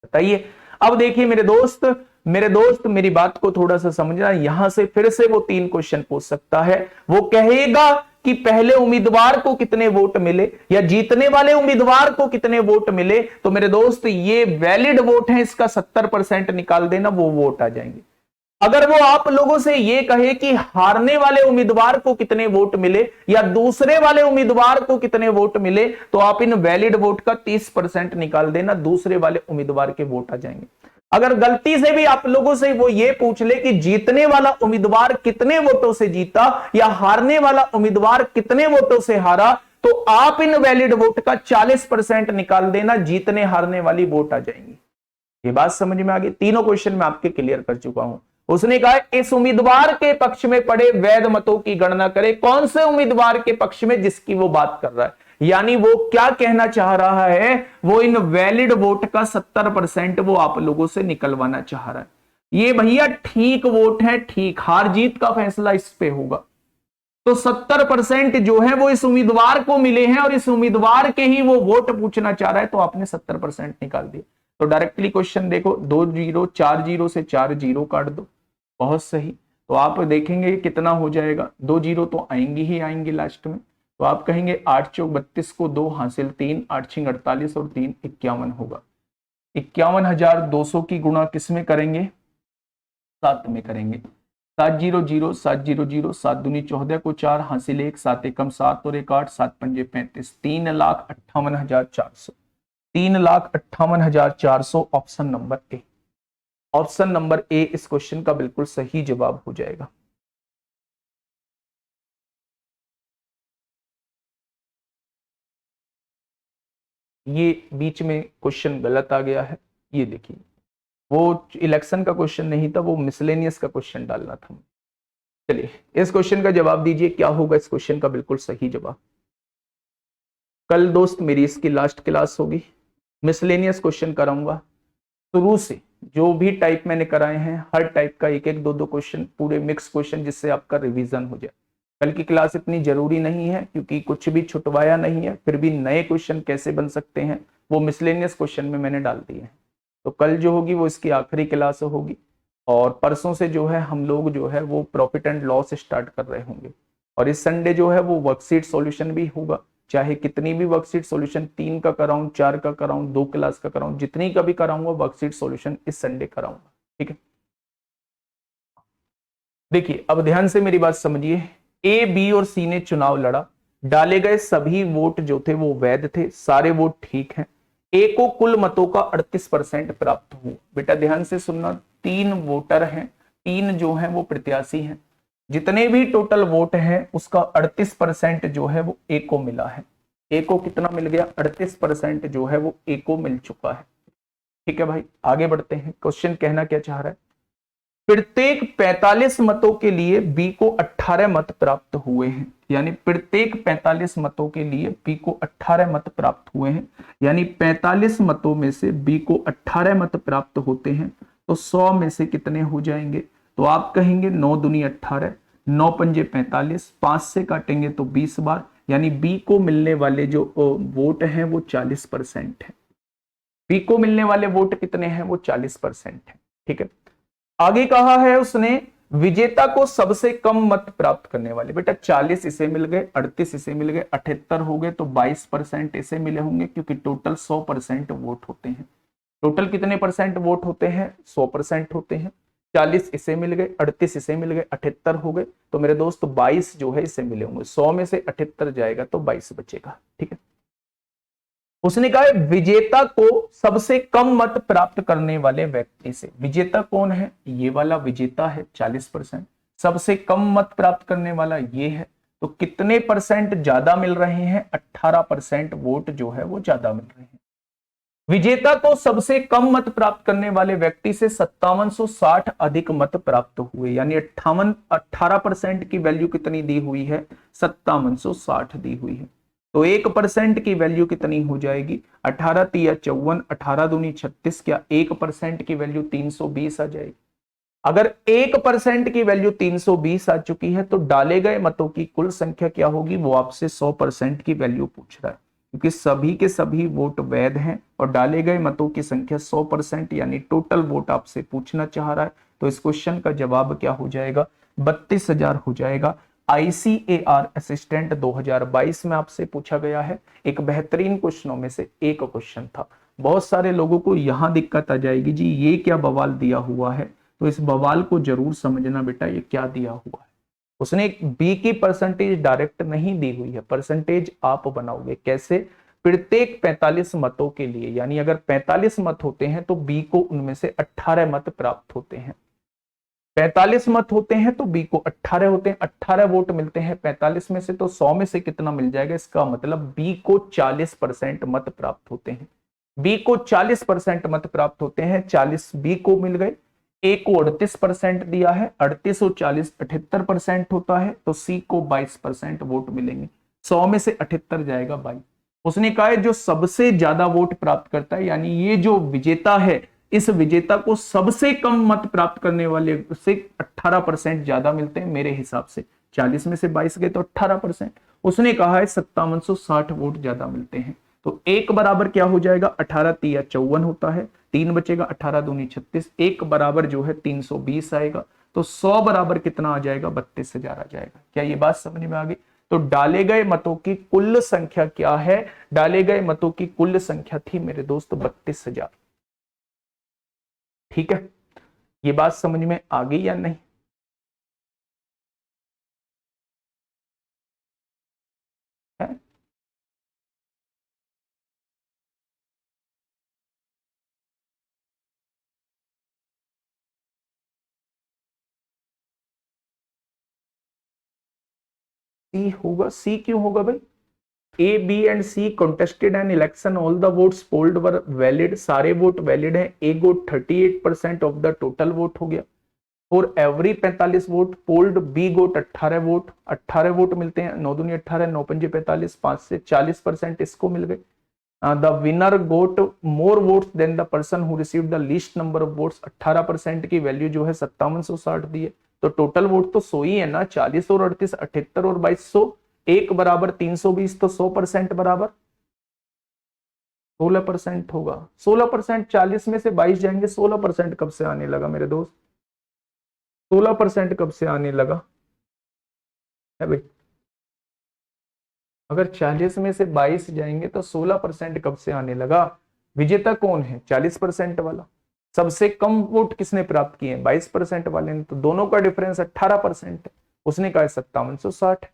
Speaker 1: बताइए। अब देखिए मेरे दोस्त मेरी बात को थोड़ा सा समझना। यहां से फिर से वो 3 क्वेश्चन पूछ सकता है। वो कहेगा कि पहले उम्मीदवार को कितने वोट मिले या जीतने वाले उम्मीदवार को कितने वोट मिले। तो मेरे दोस्त ये वैलिड वोट है, इसका 70% निकाल देना, वो वोट आ जाएंगे। अगर वो आप लोगों से ये कहे कि हारने वाले उम्मीदवार को कितने वोट मिले या दूसरे वाले उम्मीदवार को कितने वोट मिले, तो आप इन वैलिड वोट का 30% निकाल देना, दूसरे वाले उम्मीदवार के वोट आ जाएंगे। अगर गलती से भी आप लोगों से वो ये पूछ ले कि जीतने वाला उम्मीदवार कितने वोटों से जीता या हारने वाला उम्मीदवार कितने वोटों से हारा, तो आप इन वैलिड वोट का 40% निकाल देना, जीतने हारने वाली वोट आ जाएंगी। ये बात समझ में आ गई? तीनों क्वेश्चन मैं आपके क्लियर कर चुका हूं। उसने कहा इस उम्मीदवार के पक्ष में पड़े वैध मतों की गणना करे। कौन से उम्मीदवार के पक्ष में? जिसकी वो बात कर रहा है। यानी वो क्या कहना चाह रहा है, वो इन वैलिड वोट का 70% वो आप लोगों से निकलवाना चाह रहा है। ये भैया ठीक वोट है, ठीक, हार जीत का फैसला इस पे होगा। तो 70% जो है वो इस उम्मीदवार को मिले हैं और इस उम्मीदवार के ही वो वोट पूछना चाह रहा है, तो आपने 70% निकाल दिया। तो डायरेक्टली क्वेश्चन देखो, 2 0 4 0 से 4 0 काट दो, बहुत सही। तो आप देखेंगे कितना हो जाएगा, 2 0 तो आएंगे ही आएंगे लास्ट में। तो आप कहेंगे 8 चौक 32 को 2 हासिल 3, 8 छिंग 48 और 3 51 होगा। 51,200 की गुणा किस में करेंगे? 7 में करेंगे। 7 0 0 7 0 0 7 दूनी 14 को 4 हासिल 1, 7 एकम 7 और 1 8, 7 पंजे 35, 3,58,400। 3,58,400 option number A. Option number A इस क्वेश्चन का बिल्कुल सही जवाब हो जाएगा। ये बीच में क्वेश्चन गलत आ गया है, ये देखिए, वो इलेक्शन का क्वेश्चन नहीं था, वो मिसलेनियस का क्वेश्चन डालना था। चलिए इस क्वेश्चन का जवाब दीजिए, क्या होगा इस क्वेश्चन का बिल्कुल सही जवाब। कल दोस्त मेरी इसकी लास्ट क्लास होगी, मिसलेनियस क्वेश्चन कराऊंगा शुरू से। जो भी टाइप मैंने कराए हैं हर टाइप का एक एक दो दो क्वेश्चन, पूरे मिक्स क्वेश्चन, जिससे आपका रिवीजन हो जाए। कल की क्लास इतनी जरूरी नहीं है क्योंकि कुछ भी छुटवाया नहीं है, फिर भी नए क्वेश्चन कैसे बन सकते हैं वो मिसलेनियस क्वेश्चन में मैंने डाल दिए हैं। तो कल जो होगी वो इसकी आखिरी क्लास होगी, और परसों से जो है हम लोग जो है वो प्रॉफिट एंड लॉस स्टार्ट कर रहे होंगे। और इस संडे जो है वो वर्कशीट सॉल्यूशन भी होगा, चाहे कितनी भी वर्कशीट सॉल्यूशन 3 का कराऊं, 4 का कराऊं, 2 क्लास का कराऊं, जितनी का भी कराऊंगा वर्कशीट सॉल्यूशन इस संडे कराऊंगा, ठीक है। देखिए अब ध्यान से मेरी बात समझिए, ए बी और सी ने चुनाव लड़ा, डाले गए सभी वोट जो थे वो वैध थे, सारे वोट ठीक हैं। ए को कुल मतों का 38% प्राप्त हुआ। बेटा ध्यान से सुनना, 3 वोटर हैं, 3 जो हैं वो प्रत्याशी हैं, जितने भी टोटल वोट हैं उसका 38% जो है वो ए को मिला है। ए को कितना मिल गया? 38% जो है वो ए को मिल चुका है, ठीक है भाई। आगे बढ़ते हैं, क्वेश्चन कहना क्या चाह रहा है, प्रत्येक 45 मतों के लिए बी को 18 मत प्राप्त हुए हैं। यानी प्रत्येक 45 मतों के लिए बी को 18 मत प्राप्त हुए हैं, यानी 45 मतों में से बी को 18 मत प्राप्त होते हैं, तो 100 में से कितने हो जाएंगे? तो आप कहेंगे 9 दूनी 18, 9 पंजे 45, 5 से काटेंगे तो 20 बार, यानी बी को मिलने वाले जो वोट हैं वो 40% है। बी को मिलने वाले वोट कितने हैं? वो 40% है, ठीक है। आगे कहा है उसने विजेता को सबसे कम मत प्राप्त करने वाले। बेटा 40 इसे मिल गए, 38 इसे मिल गए, 78 हो गए, तो 22% इसे मिले होंगे, क्योंकि टोटल 100% वोट होते हैं। टोटल कितने परसेंट वोट होते हैं? 100% होते हैं। 40 इसे मिल गए, 38 इसे मिल गए, 78 हो गए, तो मेरे दोस्त 22 जो है इसे मिले होंगे। 100 में से 78 जाएगा तो 22 बचेगा, ठीक है। उसने कहा विजेता को सबसे कम मत प्राप्त करने वाले व्यक्ति से। विजेता कौन है? ये वाला विजेता है 40%। सबसे कम मत प्राप्त करने वाला ये है, तो कितने परसेंट ज्यादा मिल रहे हैं? 18% वोट जो है वो ज्यादा मिल रहे हैं। विजेता को सबसे कम मत प्राप्त करने वाले व्यक्ति से 5760 अधिक मत प्राप्त हुए, यानी 18% की वैल्यू कितनी दी हुई है? 5760 दी हुई है। तो 1% की वैल्यू कितनी हो जाएगी? 18 तिया 54, 18 दूनी 36, क्या 1% की वैल्यू 320 आ जाएगी। अगर 1% की वैल्यू 320 आ चुकी है तो डाले गए मतों की कुल संख्या क्या होगी? वो आपसे 100% की वैल्यू पूछ रहा है, क्योंकि सभी के सभी वोट वैध हैं और डाले गए मतों की संख्या 100%, यानी टोटल वोट आपसे पूछना चाह रहा है। तो इस क्वेश्चन का जवाब क्या हो जाएगा? 32,000 हो जाएगा। ICAR असिस्टेंट 2022 में आपसे पूछा गया है, एक बेहतरीन क्वेश्चनों में से एक क्वेश्चन था। बहुत सारे लोगों को यहां दिक्कत आ जाएगी, जी ये क्या बवाल दिया हुआ है, तो इस बवाल को जरूर समझना बेटा, ये क्या दिया हुआ है। उसने बी की परसेंटेज डायरेक्ट नहीं दी हुई है, परसेंटेज आप बनाओगे कैसे, प्रत्येक 45 मतों के लिए, यानी अगर 45 मत होते हैं तो बी को उनमें से 18 मत प्राप्त होते हैं। 45 मत होते हैं तो बी को 18 होते हैं, 18 वोट मिलते हैं 45 में से, तो 100 में से कितना मिल जाएगा, इसका मतलब बी को 40% मत प्राप्त होते हैं। बी को 40% मत प्राप्त होते हैं, 40 बी को मिल गए। ए को 38% दिया है, 38 और 40 78% होता है, तो सी को 22% वोट मिलेंगे। 100 में से 78 जाएगा 22। उसने कहा है जो सबसे ज्यादा वोट प्राप्त करता है, यानी ये जो विजेता है, इस विजेता को सबसे कम मत प्राप्त करने वाले से 18% ज्यादा मिलते हैं मेरे हिसाब से। 40 में से 22 गए तो 18%। उसने कहा है 5760 वोट ज्यादा मिलते हैं। तो एक बराबर क्या हो जाएगा, 18 तिया 54 होता है, 3 बचेगा, 18 दूनी 36, एक बराबर जो है 320 आएगा। तो 100 बराबर कितना आ जाएगा, 32,000 आ जाएगा। क्या ये बात समझ में आ गई। तो डाले गए मतों की कुल संख्या क्या है, डाले गए मतों की कुल संख्या थी मेरे दोस्त 32,000। ठीक है, ये बात समझ में आ गई या नहीं। है? सी होगा, सी क्यों होगा भाई। A B and C contested an election, all the votes polled were valid, सारे वोट वैलिड हैं। ए गोट 38% ऑफ द टोटल वोट हो गया। और एवरी 45 वोट पोल्ड बी गोट 18 वोट, 18 वोट मिलते हैं, 9 दूनी 18, 9 पंजे 45, 5 से 40% इसको मिल गए। The winner got more votes than the person who received the least number of votes, 18% की वैल्यू जो है 5760 दी है। तो टोटल वोट तो 100 ही है ना, 40 और 38, 78 और 2200, एक बराबर 320, तो 100% बराबर 16% होगा। 16%, 40 में से 22 जाएंगे, 16% कब से आने लगा मेरे दोस्त, 16% कब से आने लगा है भाई। अगर 40 में से 22 जाएंगे तो 16% कब से आने लगा। विजेता कौन है, 40% वाला। सबसे कम वोट किसने प्राप्त किए, 22% वाले ने, तो दोनों का डिफरेंस 18% है। उसने कहा 5760।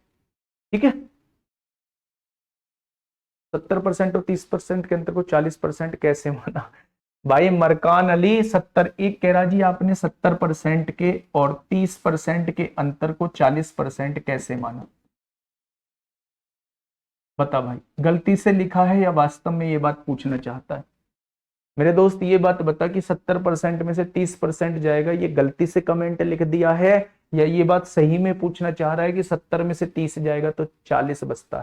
Speaker 1: ठीक है, 70% और 30% के अंतर को 40% कैसे माना भाई। मरकान अली 70 एक कह रहा जी आपने 70% के और 30% के अंतर को 40% कैसे माना। बता भाई, गलती से लिखा है या वास्तव में ये बात पूछना चाहता है। मेरे दोस्त ये बात बता कि 70% में से 30% जाएगा, ये गलती से कमेंट लिख दिया है या ये बात सही में पूछना चाह रहा है कि 70 में से 30 जाएगा तो 40 बचता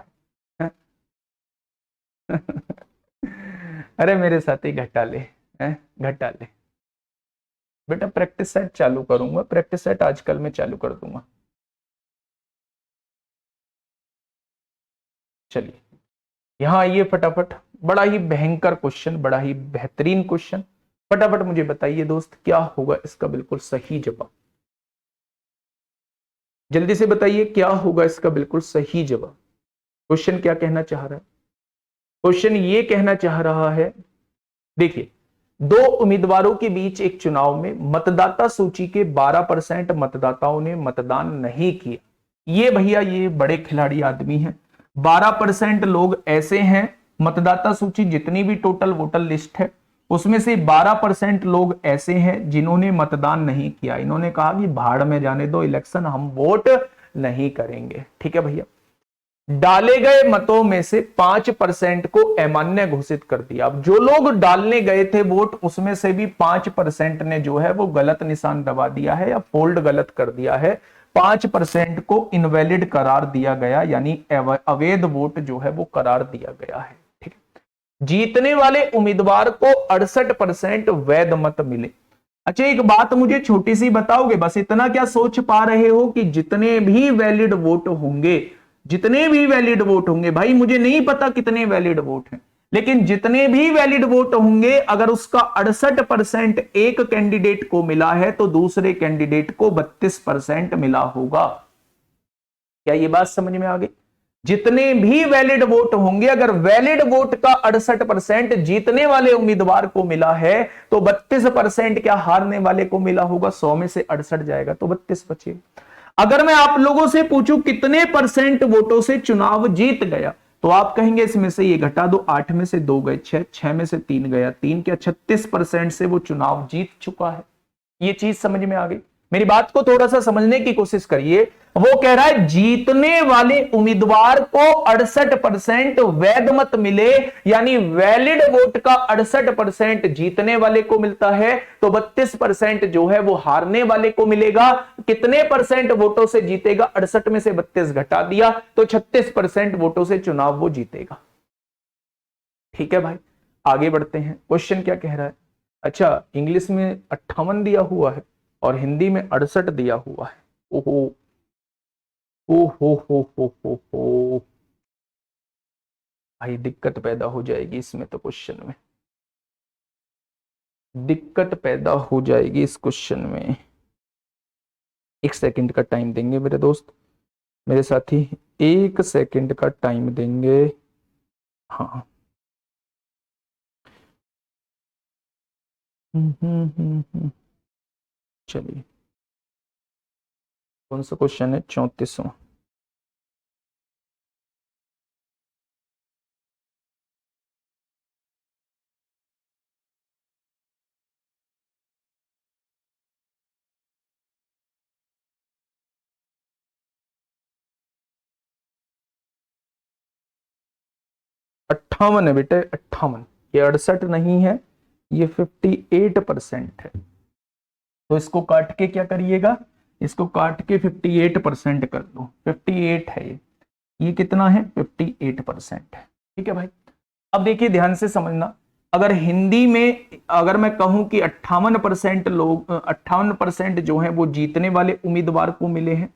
Speaker 1: है। अरे मेरे साथ ही घटा ले, घटा ले बेटा। प्रैक्टिस सेट चालू करूंगा, प्रैक्टिस सेट आजकल मैं चालू कर दूंगा। चलिए यहां आइए फटाफट, बड़ा ही भयंकर क्वेश्चन, बड़ा ही बेहतरीन क्वेश्चन। फटाफट मुझे बताइए दोस्त, क्या होगा इसका बिल्कुल सही जवाब। जल्दी से बताइए क्या होगा इसका बिल्कुल सही जवाब। क्वेश्चन क्या कहना चाह रहा है, क्वेश्चन ये कहना चाह रहा है, देखिए दो उम्मीदवारों के बीच एक चुनाव में मतदाता सूची के 12% मतदाताओं ने मतदान नहीं किया। ये भैया ये बड़े खिलाड़ी आदमी हैं। 12% लोग ऐसे हैं, मतदाता सूची जितनी भी टोटल वोटर लिस्ट है उसमें से 12% लोग ऐसे हैं जिन्होंने मतदान नहीं किया। इन्होंने कहा कि भाड़ में जाने दो इलेक्शन, हम वोट नहीं करेंगे। ठीक है भैया, डाले गए मतों में से 5% को अमान्य घोषित कर दिया। अब जो लोग डालने गए थे वोट, उसमें से भी 5% ने जो है वो गलत निशान दबा दिया है या फोल्ड गलत कर दिया है। 5% को इनवैलिड करार दिया गया, यानी अवैध वोट जो है वो करार दिया गया है। ठीक है, जीतने वाले उम्मीदवार को 68% वैध मत मिले। अच्छा एक बात मुझे छोटी सी बताओगे, बस इतना क्या सोच पा रहे हो कि जितने भी वैलिड वोट होंगे, जितने भी वैलिड वोट होंगे, भाई मुझे नहीं पता कितने वैलिड वोट हैं, लेकिन जितने भी वैलिड वोट होंगे अगर उसका 68% एक कैंडिडेट को मिला है तो दूसरे कैंडिडेट को 32% मिला होगा। क्या ये बात समझ में आ गई। जितने भी वैलिड वोट होंगे, अगर वैलिड वोट का 68% जीतने वाले उम्मीदवार को मिला है तो 32% क्या हारने वाले को मिला होगा? 100 में से 68 जाएगा तो 32 बचे। अगर मैं आप लोगों से पूछूं कितने परसेंट वोटों से चुनाव जीत गया, तो आप कहेंगे इसमें से ये घटा दो, 8 में से 2 गए 6, 6 में से 3 गया 3, क्या 36% से वो चुनाव जीत चुका है। ये चीज समझ में आ गई? मेरी बात को थोड़ा सा समझने की कोशिश करिए। वो कह रहा है जीतने वाले उम्मीदवार को 68% वैध मत मिले, यानी वैलिड वोट का 68% जीतने वाले को मिलता है, तो 32% जो है वो हारने वाले को मिलेगा। कितने परसेंट वोटों से जीतेगा? 68 में से 32 घटा दिया तो 36% वोटों से चुनाव वो जीतेगा। ठीक है भाई, आगे बढ़ते हैं। क्वेश्चन क्या कह रहा है? अच्छा, इंग्लिश में 58 दिया हुआ है और हिंदी में 68 दिया हुआ है। ओहो हो भाई, दिक्कत पैदा हो जाएगी इसमें, तो क्वेश्चन में दिक्कत पैदा हो जाएगी इस क्वेश्चन में। 1 सेकंड का टाइम देंगे मेरे दोस्त, मेरे साथी, 1 सेकंड का टाइम देंगे। हाँ, चलिए, कौन सा क्वेश्चन है? 34वां। अट्ठावन है बेटे, 58। ये 68 नहीं है, ये 58% है। तो इसको काट के क्या करिएगा? इसको काट के 58% कर दो। 58 है ये कितना है? 58% है। ठीक है भाई, अब देखिए ध्यान से समझना। अगर हिंदी में अगर मैं कहूं कि 58% लोग, 58% जो है वो जीतने वाले उम्मीदवार को मिले हैं,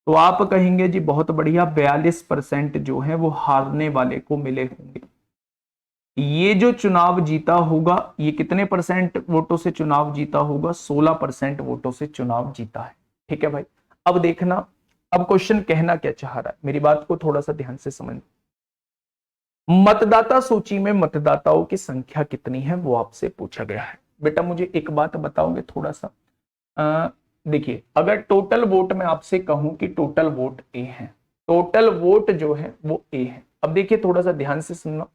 Speaker 1: तो आप कहेंगे जी बहुत बढ़िया, 42% जो है वो हारने वाले को मिले होंगे। ये जो चुनाव जीता होगा, ये कितने परसेंट वोटों से चुनाव जीता होगा? 16% वोटों से चुनाव जीता है। ठीक है भाई, अब देखना, अब क्वेश्चन कहना क्या चाह रहा है, मेरी बात को थोड़ा सा ध्यान से समझ। मतदाता सूची में मतदाताओं की संख्या कितनी है वो आपसे पूछा गया है। बेटा मुझे एक बात बताओगे थोड़ा सा? देखिए, अगर टोटल वोट मैं आपसे कहूं कि टोटल वोट ए है, टोटल वोट जो है वो ए है। अब देखिए थोड़ा सा ध्यान से सुनना,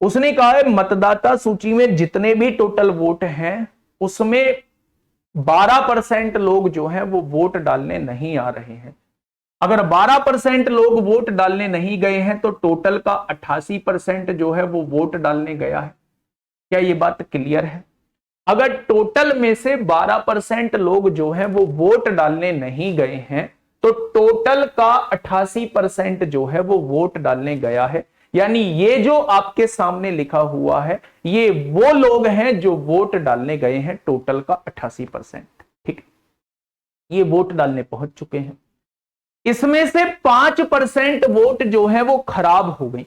Speaker 1: उसने कहा है मतदाता सूची में जितने भी टोटल वोट हैं उसमें 12% लोग जो हैं वो वोट डालने नहीं आ रहे हैं। अगर 12% लोग वोट डालने नहीं गए हैं तो टोटल का 88% जो है वो वोट डालने गया है। क्या ये बात क्लियर है? अगर टोटल में से 12% लोग जो हैं वो वोट डालने नहीं गए हैं तो टोटल का 88% जो है वो वोट डालने गया है। यानी ये जो आपके सामने लिखा हुआ है ये वो लोग हैं जो वोट डालने गए हैं, टोटल का 88%। ठीक, ये वोट डालने पहुंच चुके हैं। इसमें से 5% वोट जो है वो खराब हो गई,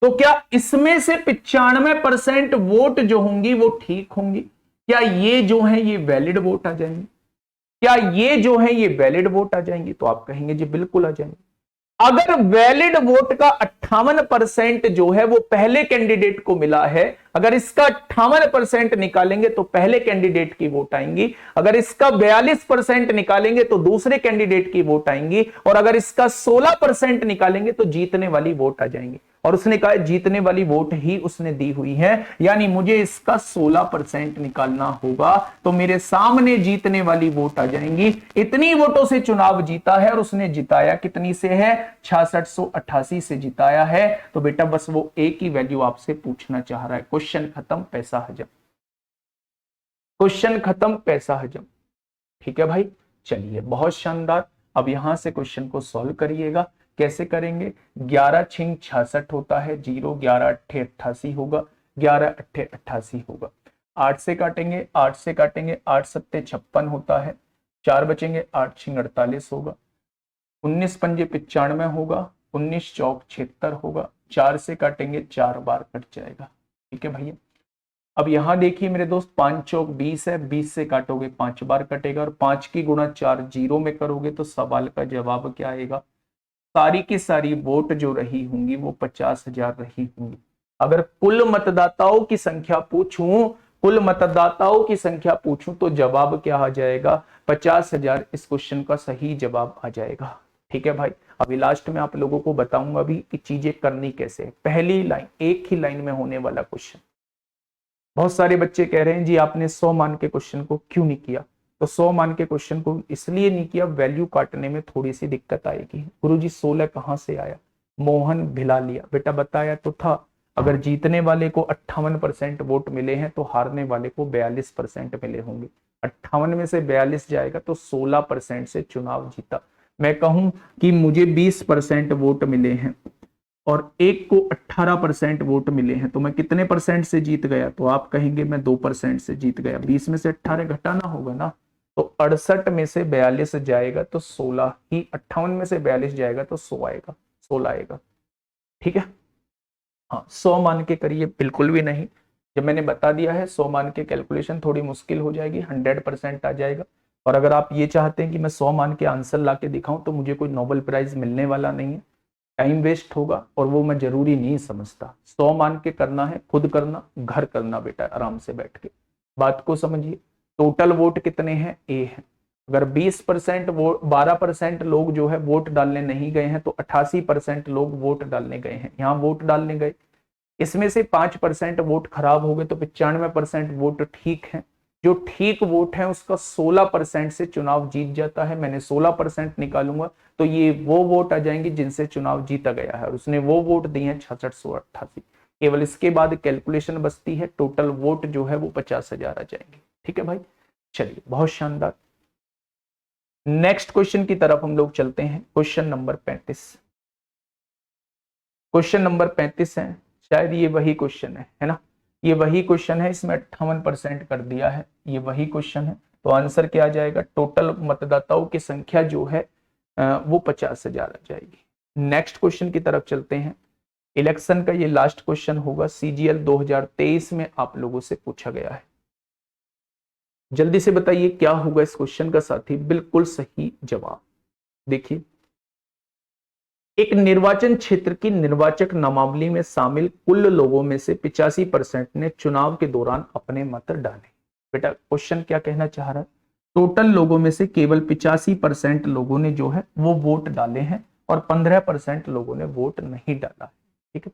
Speaker 1: तो क्या इसमें से 95% वोट जो होंगी वो ठीक होंगी? क्या ये जो है ये वैलिड वोट आ जाएंगे? क्या ये जो है ये वैलिड वोट आ जाएंगे? तो आप कहेंगे जी बिल्कुल आ जाएंगे। अगर वैलिड वोट का 58% जो है वो पहले कैंडिडेट को मिला है, अगर इसका 58% निकालेंगे तो पहले कैंडिडेट की वोट आएंगी, अगर इसका 42% निकालेंगे तो दूसरे कैंडिडेट की वोट आएंगी, और अगर इसका 16% निकालेंगे तो जीतने वाली वोट आ जाएंगी। और उसने कहा जीतने वाली वोट ही उसने दी हुई है, यानी मुझे इसका 16% निकालना होगा, तो मेरे सामने जीतने वाली वोट आ जाएंगी। इतनी वोटों से चुनाव जीता है और उसने जिताया कितनी से है? 6688 से जिताया है। तो बेटा बस वो एक ही वैल्यू आपसे पूछना चाह रहा है। क्वेश्चन खत्म, पैसा हजम। क्वेश्चन खत्म, पैसा हजम। ठीक है भाई, चलिए बहुत शानदार। अब यहां से क्वेश्चन को सॉल्व करिएगा। कैसे करेंगे? 11 छिंग 66 होता है, 0 11 अट्ठे 88 होगा, 11 अट्ठे 88 होगा। 8 से काटेंगे, 8 से काटेंगे, 8 सत्ते 56 होता है, 4 बचेंगे, 8 छिंग 48 होगा, 19 पंजे 95 होगा, 19 चौक 76 होगा, 4 से काटेंगे, 4 बार कट जाएगा। ठीक है भैया, अब यहां देखिए मेरे दोस्त, 5 चौक 20 है, 20 से काटोगे 5 बार कटेगा, और 5 की गुणा 4 जीरो में करोगे तो सवाल का जवाब क्या आएगा? सारी की सारी वोट जो रही होंगी वो 50,000 रही होंगी। अगर कुल मतदाताओं की संख्या पूछूं, कुल मतदाताओं की संख्या पूछूं तो जवाब क्या आ जाएगा? 50,000 इस क्वेश्चन का सही जवाब आ जाएगा। ठीक है भाई, अभी लास्ट में आप लोगों को बताऊंगा भी कि चीजें करनी कैसे है। पहली लाइन, एक ही लाइन में होने वाला क्वेश्चन। बहुत सारे बच्चे कह रहे हैं जी आपने 100 मान के क्वेश्चन को क्यों नहीं किया? तो 100 मान के क्वेश्चन को इसलिए नहीं किया, वैल्यू काटने में थोड़ी सी दिक्कत आएगी। गुरुजी 16 कहां से आया? मोहन भिला लिया। बेटा बताया तो था, अगर जीतने वाले को 58% वोट मिले हैं तो हारने वाले को 42% मिले होंगे। 58 में से 42 जाएगा तो 16% से चुनाव जीता। मैं कहूं कि मुझे 20% वोट मिले हैं और एक को 18% वोट मिले हैं तो मैं कितने परसेंट से जीत गया? तो आप कहेंगे मैं 2% से जीत गया। 20 में से 18 घटाना होगा ना, तो 68 में से 42 जाएगा तो 16 ही, 58 में से 42 जाएगा तो 100 आएगा, 16 आएगा। ठीक है, हाँ 100 मान के करिए, बिल्कुल भी नहीं। जब मैंने बता दिया है 100 मान के कैलकुलेशन थोड़ी मुश्किल हो जाएगी, 100% आ जाएगा। और अगर आप ये चाहते हैं कि मैं 100 मान के आंसर ला के दिखाऊं तो मुझे कोई नोबेल प्राइज मिलने वाला नहीं है, टाइम वेस्ट होगा और वो मैं जरूरी नहीं समझता। 100 मान के करना है, खुद करना, घर करना बेटा आराम से बैठ के। बात को समझिए, टोटल वोट कितने हैं? ए है। अगर 20% वोट, 12% लोग जो है वोट डालने नहीं गए हैं तो 88% लोग वोट डालने गए हैं, यहाँ वोट डालने गए। इसमें से 5% वोट खराब हो गए तो 95% वोट ठीक है। जो ठीक वोट है उसका 16% से चुनाव जीत जाता है। मैंने 16% निकालूंगा तो ये वो वोट आ जाएंगे जिनसे चुनाव जीता गया है और उसने वो वोट दिए हैं 6688। केवल इसके बाद कैलकुलेशन बचती है, टोटल वोट जो है वो 50,000 आ जाएंगे। ठीक है भाई, चलिए बहुत शानदार। नेक्स्ट क्वेश्चन की तरफ हम लोग चलते हैं। क्वेश्चन नंबर 35, क्वेश्चन नंबर 35 है, शायद ये वही क्वेश्चन है ना? ये वही क्वेश्चन है, इसमें 58% कर दिया है, ये वही क्वेश्चन है। तो आंसर क्या आ जाएगा? टोटल मतदाताओं की संख्या जो है वो 50,000 आ जाएगी। नेक्स्ट क्वेश्चन की तरफ चलते हैं। इलेक्शन का ये लास्ट क्वेश्चन होगा, सीजीएल 2023 में आप लोगों से पूछा गया है। जल्दी से बताइए क्या होगा इस क्वेश्चन का साथी? बिल्कुल सही जवाब। देखिए, एक निर्वाचन क्षेत्र की निर्वाचक नामावली में शामिल कुल लोगों में से 85% ने चुनाव के दौरान अपने मत डाले। बेटा क्वेश्चन क्या कहना चाह रहा है? टोटल लोगों में से केवल 85% लोगों ने जो है वो वोट डाले हैं और 15% लोगों ने वोट नहीं डाला। ठीक है,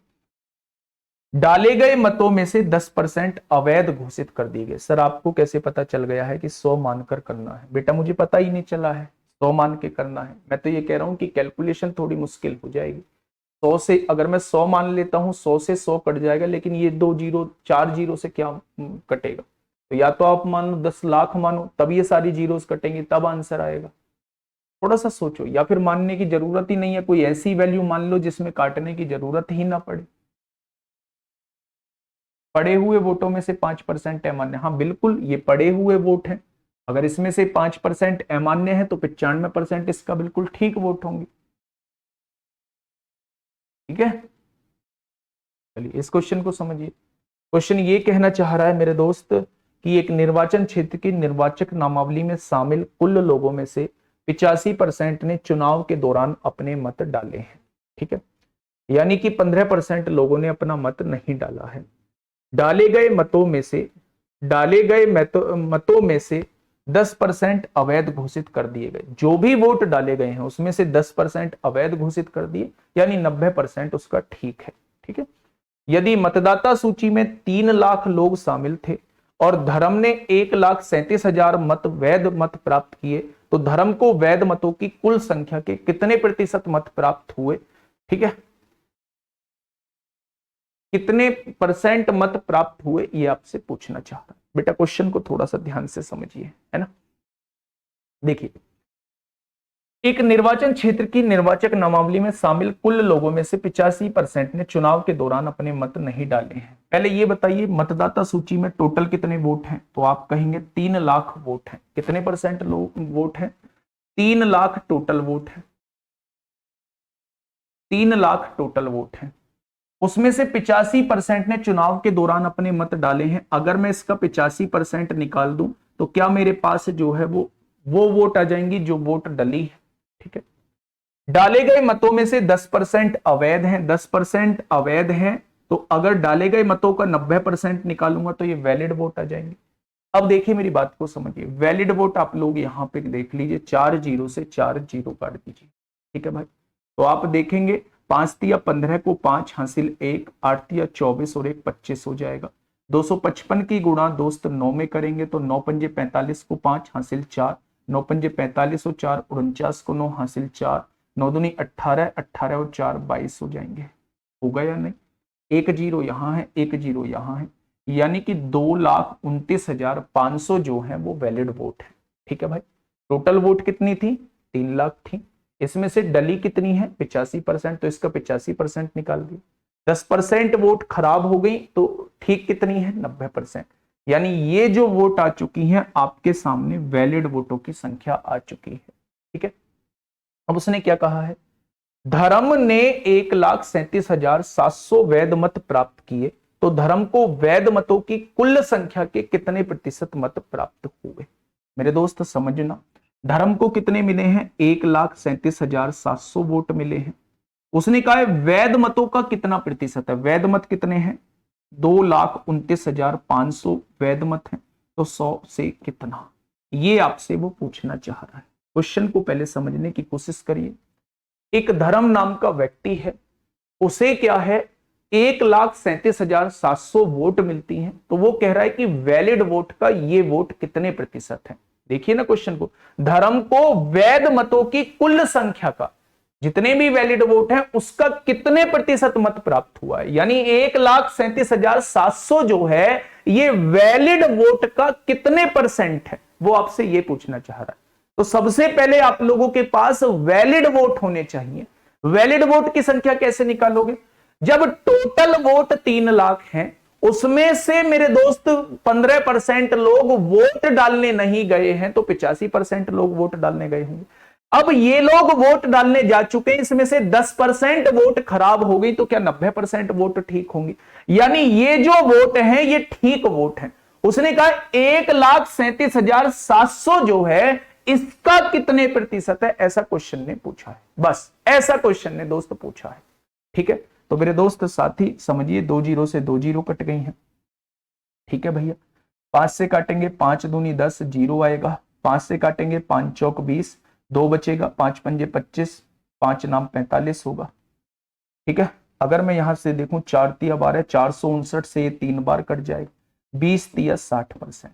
Speaker 1: डाले गए मतों में से 10% अवैध घोषित कर दिए गए। सर आपको कैसे पता चल गया है कि 100 मानकर करना है? बेटा मुझे पता ही नहीं चला है, 100 मान के करना है। मैं तो ये कह रहा हूं कि कैलकुलेशन थोड़ी मुश्किल हो जाएगी। 100 से अगर मैं 100 मान लेता हूं, 100 से 100 कट जाएगा, लेकिन ये 2 जीरो 4 जीरो से क्या कटेगा? तो या तो आप मानो 10 लाख मानो, तब ये सारी जीरोस कटेंगी, तब आंसर आएगा। थोड़ा सा सोचो, या फिर मानने की जरूरत ही नहीं है, कोई ऐसी वैल्यू मान लो जिसमें काटने की जरूरत ही ना पड़े। पड़े हुए वोटों में से 5% अमान्य, हाँ बिल्कुल ये पड़े हुए वोट हैं। अगर इसमें से 5% अमान्य है तो 95% इसका बिल्कुल ठीक वोट होंगे। ठीक है, चलिए इस क्वेश्चन को समझिए। क्वेश्चन ये कहना चाह रहा है मेरे दोस्त कि एक निर्वाचन क्षेत्र की निर्वाचक नामावली में शामिल कुल लोगों में से 85% ने चुनाव के दौरान अपने मत डाले हैं। ठीक है, यानी कि 15% लोगों ने अपना मत नहीं डाला है। डाले गए मतों में से 10% अवैध घोषित कर दिए गए। जो भी वोट डाले गए हैं उसमें से 10% अवैध घोषित कर दिए, यानी 90% उसका ठीक है। ठीक है, यदि मतदाता सूची में 3 लाख लोग शामिल थे और धर्म ने 1,37,000 मत वैध मत प्राप्त किए तो धर्म को वैध मतों की कुल संख्या के कितने प्रतिशत मत प्राप्त हुए? ठीक है, कितने परसेंट मत प्राप्त हुए ये आपसे पूछना चाहता है। बेटा क्वेश्चन को थोड़ा सा ध्यान से समझिए, है ना? देखिए, एक निर्वाचन क्षेत्र की निर्वाचक नामावली में शामिल कुल लोगों में से 85% ने चुनाव के दौरान अपने मत नहीं डाले हैं। पहले ये बताइए मतदाता सूची में टोटल कितने वोट हैं? तो आप कहेंगे 3 लाख वोट हैं। कितने परसेंट लोग वोट हैं? 3 लाख टोटल वोट है, 3 लाख टोटल वोट है। उसमें से 85% ने चुनाव के दौरान अपने मत डाले हैं। अगर मैं इसका 85% निकाल दूं तो क्या मेरे पास जो है वो वोट आ जाएंगी जो वोट डली है। ठीक है, डाले गए मतों में से 10% अवैध हैं, 10% अवैध हैं, तो अगर डाले गए मतों का 90% निकालूंगा तो ये वैलिड वोट आ जाएंगे। अब देखिए मेरी बात को समझिए, वैलिड वोट आप लोग यहां पे देख लीजिए, 4 जीरो से 4 जीरो काट दीजिए, ठीक है भाई। तो आप देखेंगे 5 तिया 15 को 5 हासिल 1, 8 तिया 24 और 1 25 हो जाएगा। 255 की गुणा दोस्त 9 में करेंगे तो 9 पंजे 45 को 5 हासिल 4, 9 पंजे 45 और 4 49 को 9 हासिल 4, 9 दूनी 18, 18 और 4 22 हो जाएंगे। होगा या नहीं? एक जीरो यहाँ है, एक जीरो यहाँ है, यानी कि 2,29,500 जो है वो वैलिड वोट है, ठीक है भाई। टोटल वोट कितनी थी? 3 लाख थी। इसमें से डली कितनी है? 85%, तो इसका 85% निकाल दिया। 10% वोट खराब हो गई तो ठीक कितनी है? 90%। यानी ये जो वोट आ चुकी है आपके सामने वैलिड वोटों की संख्या आ चुकी है, ठीक है। अब उसने क्या कहा है? धर्म ने 1,37,700 वैध मत प्राप्त किए, तो धर्म को वैध मतों की कुल संख्या के कितने प्रतिशत मत प्राप्त हुए? मेरे दोस्त समझना, धर्म को कितने मिले हैं? 1,37,700 वोट मिले हैं। उसने कहा है वैध मतों का कितना प्रतिशत है? वैध मत कितने हैं? 2,29,500 वैध मत हैं, तो 100 से कितना? ये आपसे वो पूछना चाह रहा है। क्वेश्चन को पहले समझने की कोशिश करिए। एक धर्म नाम का व्यक्ति है, उसे क्या है 1,37,700 वोट मिलती हैं, तो वो कह रहा है कि वैलिड वोट का ये वोट कितने प्रतिशत है। देखिए ना क्वेश्चन को, धर्म को वैध मतों की कुल संख्या का, जितने भी वैलिड वोट हैं उसका कितने प्रतिशत मत प्राप्त हुआ है, यानी 1,37,700 जो है ये वैलिड वोट का कितने परसेंट है, वो आपसे ये पूछना चाह रहा है। तो सबसे पहले आप लोगों के पास वैलिड वोट होने चाहिए। वैलिड वोट की संख्या कैसे निकालोगे? जब टोटल वोट 3 लाख हैं, उसमें से मेरे दोस्त 15% लोग वोट डालने नहीं गए हैं, तो 85% लोग वोट डालने गए होंगे। अब ये लोग वोट डालने जा चुके हैं, इसमें से 10% वोट खराब हो गई, तो क्या 90% वोट ठीक होंगी? यानी ये जो वोट है ये ठीक वोट है। उसने कहा 1,37,700 जो है इसका कितने प्रतिशत है, ऐसा क्वेश्चन ने पूछा है। बस ऐसा क्वेश्चन ने दोस्त पूछा है, ठीक है। तो मेरे दोस्त साथी समझिए, 2 जीरो से 2 जीरो कट गई हैं, ठीक है भैया। 5 से काटेंगे 5 दूनी 10, जीरो आएगा। 5 से काटेंगे 5 चौक 20, 2 बचेगा, 5 पंजे 25, 5 नाम 45 होगा, ठीक है। अगर मैं यहां से देखूं 4 तिया 12, 459 से ये 3 बार कट जाएगा, 20 तिया 60%,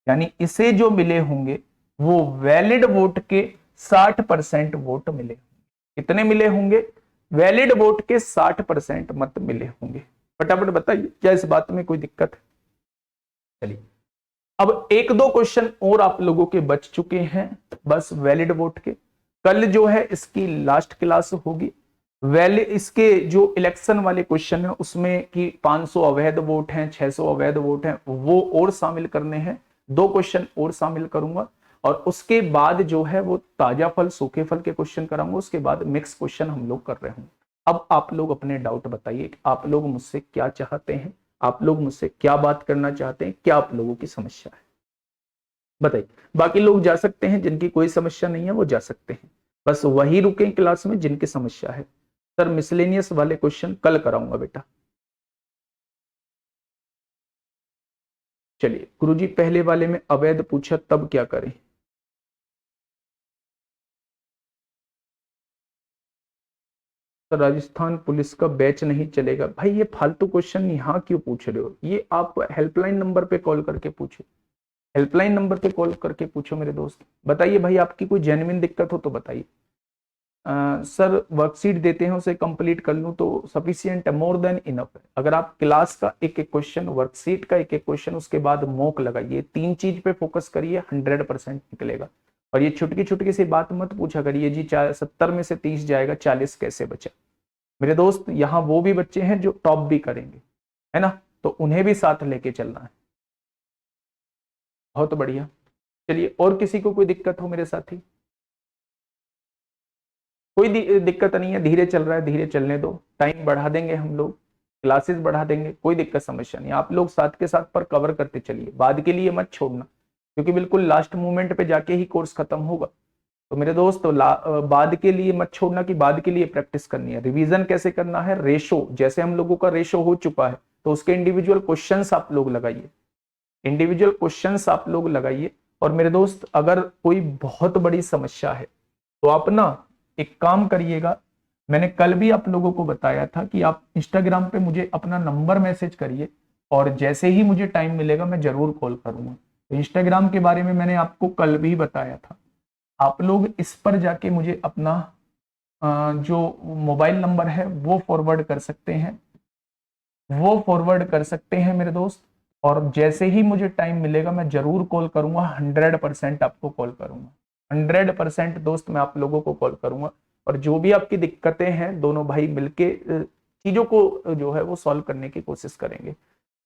Speaker 1: यानी इसे जो मिले होंगे वो वैलिड वोट के 60% वोट मिले। कितने मिले होंगे? वैलिड वोट के 60% मत मिले होंगे। फटाफट बताइए, क्या इस बात में कोई दिक्कत है? चलिए अब 1-2 क्वेश्चन और आप लोगों के बच चुके हैं, बस वैलिड वोट के। कल जो है इसकी लास्ट क्लास होगी। वैलिड इसके जो इलेक्शन वाले क्वेश्चन है उसमें कि 500 अवैध वोट हैं, 600 अवैध वोट हैं, वो और शामिल करने हैं। 2 क्वेश्चन और शामिल करूंगा और उसके बाद जो है वो ताजा फल सूखे फल के क्वेश्चन कराऊंगा। उसके बाद मिक्स क्वेश्चन हम लोग कर रहे हैं। अब आप लोग अपने डाउट बताइए, आप लोग मुझसे क्या चाहते हैं, आप लोग मुझसे क्या बात करना चाहते हैं, क्या आप लोगों की समस्या है बताइए। बाकी लोग जा सकते हैं, जिनकी कोई समस्या नहीं है वो जा सकते हैं, बस वही रुकें क्लास में जिनकी समस्या है। सर मिसलेनियस वाले क्वेश्चन कल कराऊंगा बेटा। चलिए गुरुजी, पहले वाले में अवैध पूछा तब क्या करें? सर राजस्थान पुलिस का बैच नहीं चलेगा। भाई ये फालतू क्वेश्चन यहाँ क्यों पूछ रहे हो? ये आप हेल्पलाइन नंबर पे कॉल करके पूछो, हेल्पलाइन नंबर पे कॉल करके पूछो मेरे दोस्त। बताइए भाई, आपकी कोई जेन्युइन दिक्कत हो तो बताइए। सर वर्कशीट देते हैं उसे कंप्लीट कर लूं तो सफिशियंट है, मोर देन इनफ है। अगर आप क्लास का एक एक क्वेश्चन, वर्कशीट का एक एक क्वेश्चन, उसके बाद मॉक लगाइए, 3 चीज पे फोकस करिए, 100% निकलेगा। और ये छुटकी छुटकी सी बात मत पूछा करिए जी 70 में से 30 जाएगा, 40 कैसे बचा। मेरे दोस्त यहाँ वो भी बच्चे हैं जो टॉप भी करेंगे, है ना, तो उन्हें भी साथ लेके चलना है। बहुत बढ़िया। चलिए और किसी को कोई दिक्कत हो मेरे साथी? कोई दिक्कत नहीं है, धीरे चल रहा है, धीरे चलने दो, टाइम बढ़ा देंगे हम लोग, क्लासेस बढ़ा देंगे, कोई दिक्कत समस्या नहीं। आप लोग साथ के साथ पर कवर करते चलिए, बाद के लिए मत छोड़ना, क्योंकि बिल्कुल लास्ट मोमेंट पे जाके ही कोर्स खत्म होगा। तो मेरे दोस्त बाद के लिए मत छोड़ना कि बाद के लिए प्रैक्टिस करनी है। रिवीजन कैसे करना है, रेशो, जैसे हम लोगों का रेशो हो चुका है तो उसके इंडिविजुअल क्वेश्चंस आप लोग लगाइए, इंडिविजुअल क्वेश्चंस आप लोग लगाइए। और मेरे दोस्त अगर कोई बहुत बड़ी समस्या है तो आप ना एक काम करिएगा, मैंने कल भी आप लोगों को बताया था कि आप इंस्टाग्राम पे मुझे अपना नंबर मैसेज करिए और जैसे ही मुझे टाइम मिलेगा मैं जरूर कॉल करूंगा। तो इंस्टाग्राम के बारे में मैंने आपको कल भी बताया था, आप लोग इस पर जाके मुझे अपना जो मोबाइल नंबर है वो फॉरवर्ड कर सकते हैं, वो फॉरवर्ड कर सकते हैं मेरे दोस्त। और जैसे ही मुझे टाइम मिलेगा मैं जरूर कॉल करूंगा, 100% आपको कॉल करूंगा, 100% दोस्त मैं आप लोगों को कॉल करूंगा। और जो भी आपकी दिक्कतें हैं दोनों भाई मिलके चीजों को जो है वो सॉल्व करने की कोशिश करेंगे।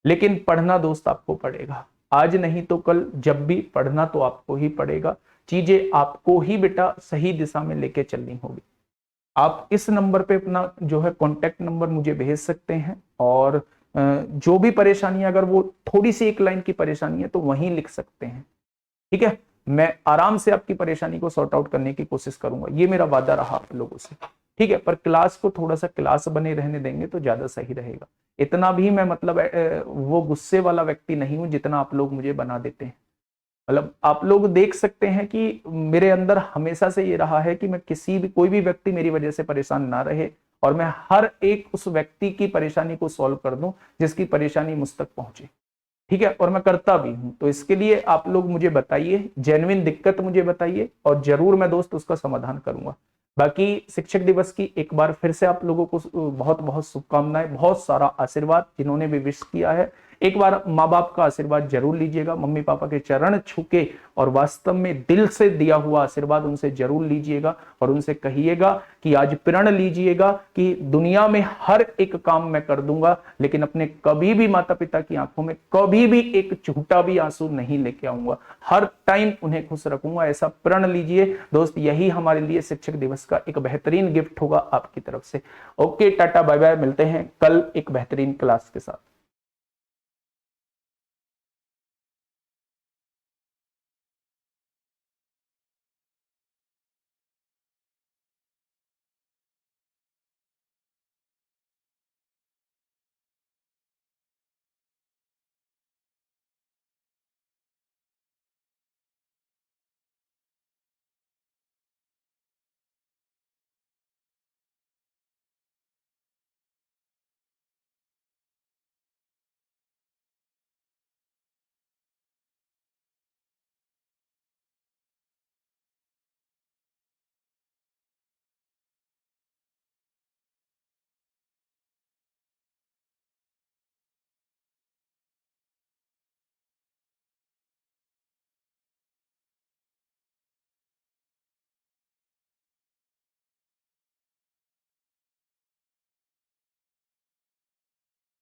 Speaker 1: लेकिन पढ़ना दोस्त आपको पड़ेगा, आज नहीं तो कल, जब भी पढ़ना तो आपको ही पड़ेगा। चीजें आपको ही बेटा सही दिशा में लेके चलनी होगी। आप इस नंबर पे अपना जो है कॉन्टेक्ट नंबर मुझे भेज सकते हैं और जो भी परेशानी अगर वो थोड़ी सी एक लाइन की परेशानी है तो वहीं लिख सकते हैं, ठीक है। मैं आराम से आपकी परेशानी को सॉर्ट आउट करने की कोशिश करूंगा, ये मेरा वादा रहा आप लोगों से, ठीक है। पर क्लास को थोड़ा सा क्लास बने रहने देंगे तो ज्यादा सही रहेगा। इतना भी मैं मतलब वो गुस्से वाला व्यक्ति नहीं हूं जितना आप लोग मुझे बना देते हैं। मतलब आप लोग देख सकते हैं कि मेरे अंदर हमेशा से ये रहा है कि मैं किसी भी कोई भी व्यक्ति मेरी वजह से परेशान ना रहे और मैं हर एक उस व्यक्ति की परेशानी को सॉल्व कर दूं जिसकी परेशानी मुझ तक पहुंचे, ठीक है। और मैं करता भी हूं। तो इसके लिए आप लोग मुझे बताइए, जेन्युइन दिक्कत मुझे बताइए और जरूर मैं दोस्त उसका समाधान करूंगा। बाकी शिक्षक दिवस की एक बार फिर से आप लोगों को बहुत बहुत शुभकामनाएं, बहुत सारा आशीर्वाद। जिन्होंने भी विश किया है एक बार माँ बाप का आशीर्वाद जरूर लीजिएगा, मम्मी पापा के चरण छू के और वास्तव में दिल से दिया हुआ आशीर्वाद उनसे जरूर लीजिएगा और उनसे कहिएगा कि आज प्रण लीजिएगा कि दुनिया में हर एक काम मैं कर दूंगा लेकिन अपने कभी भी माता पिता की आंखों में कभी भी एक झूठा भी आंसू नहीं लेके आऊंगा, हर टाइम उन्हें खुश रखूंगा। ऐसा प्रण लीजिए दोस्त, यही हमारे लिए शिक्षक दिवस का एक बेहतरीन गिफ्ट होगा आपकी तरफ से। ओके, टाटा बाय बाय, मिलते हैं कल एक बेहतरीन क्लास के साथ।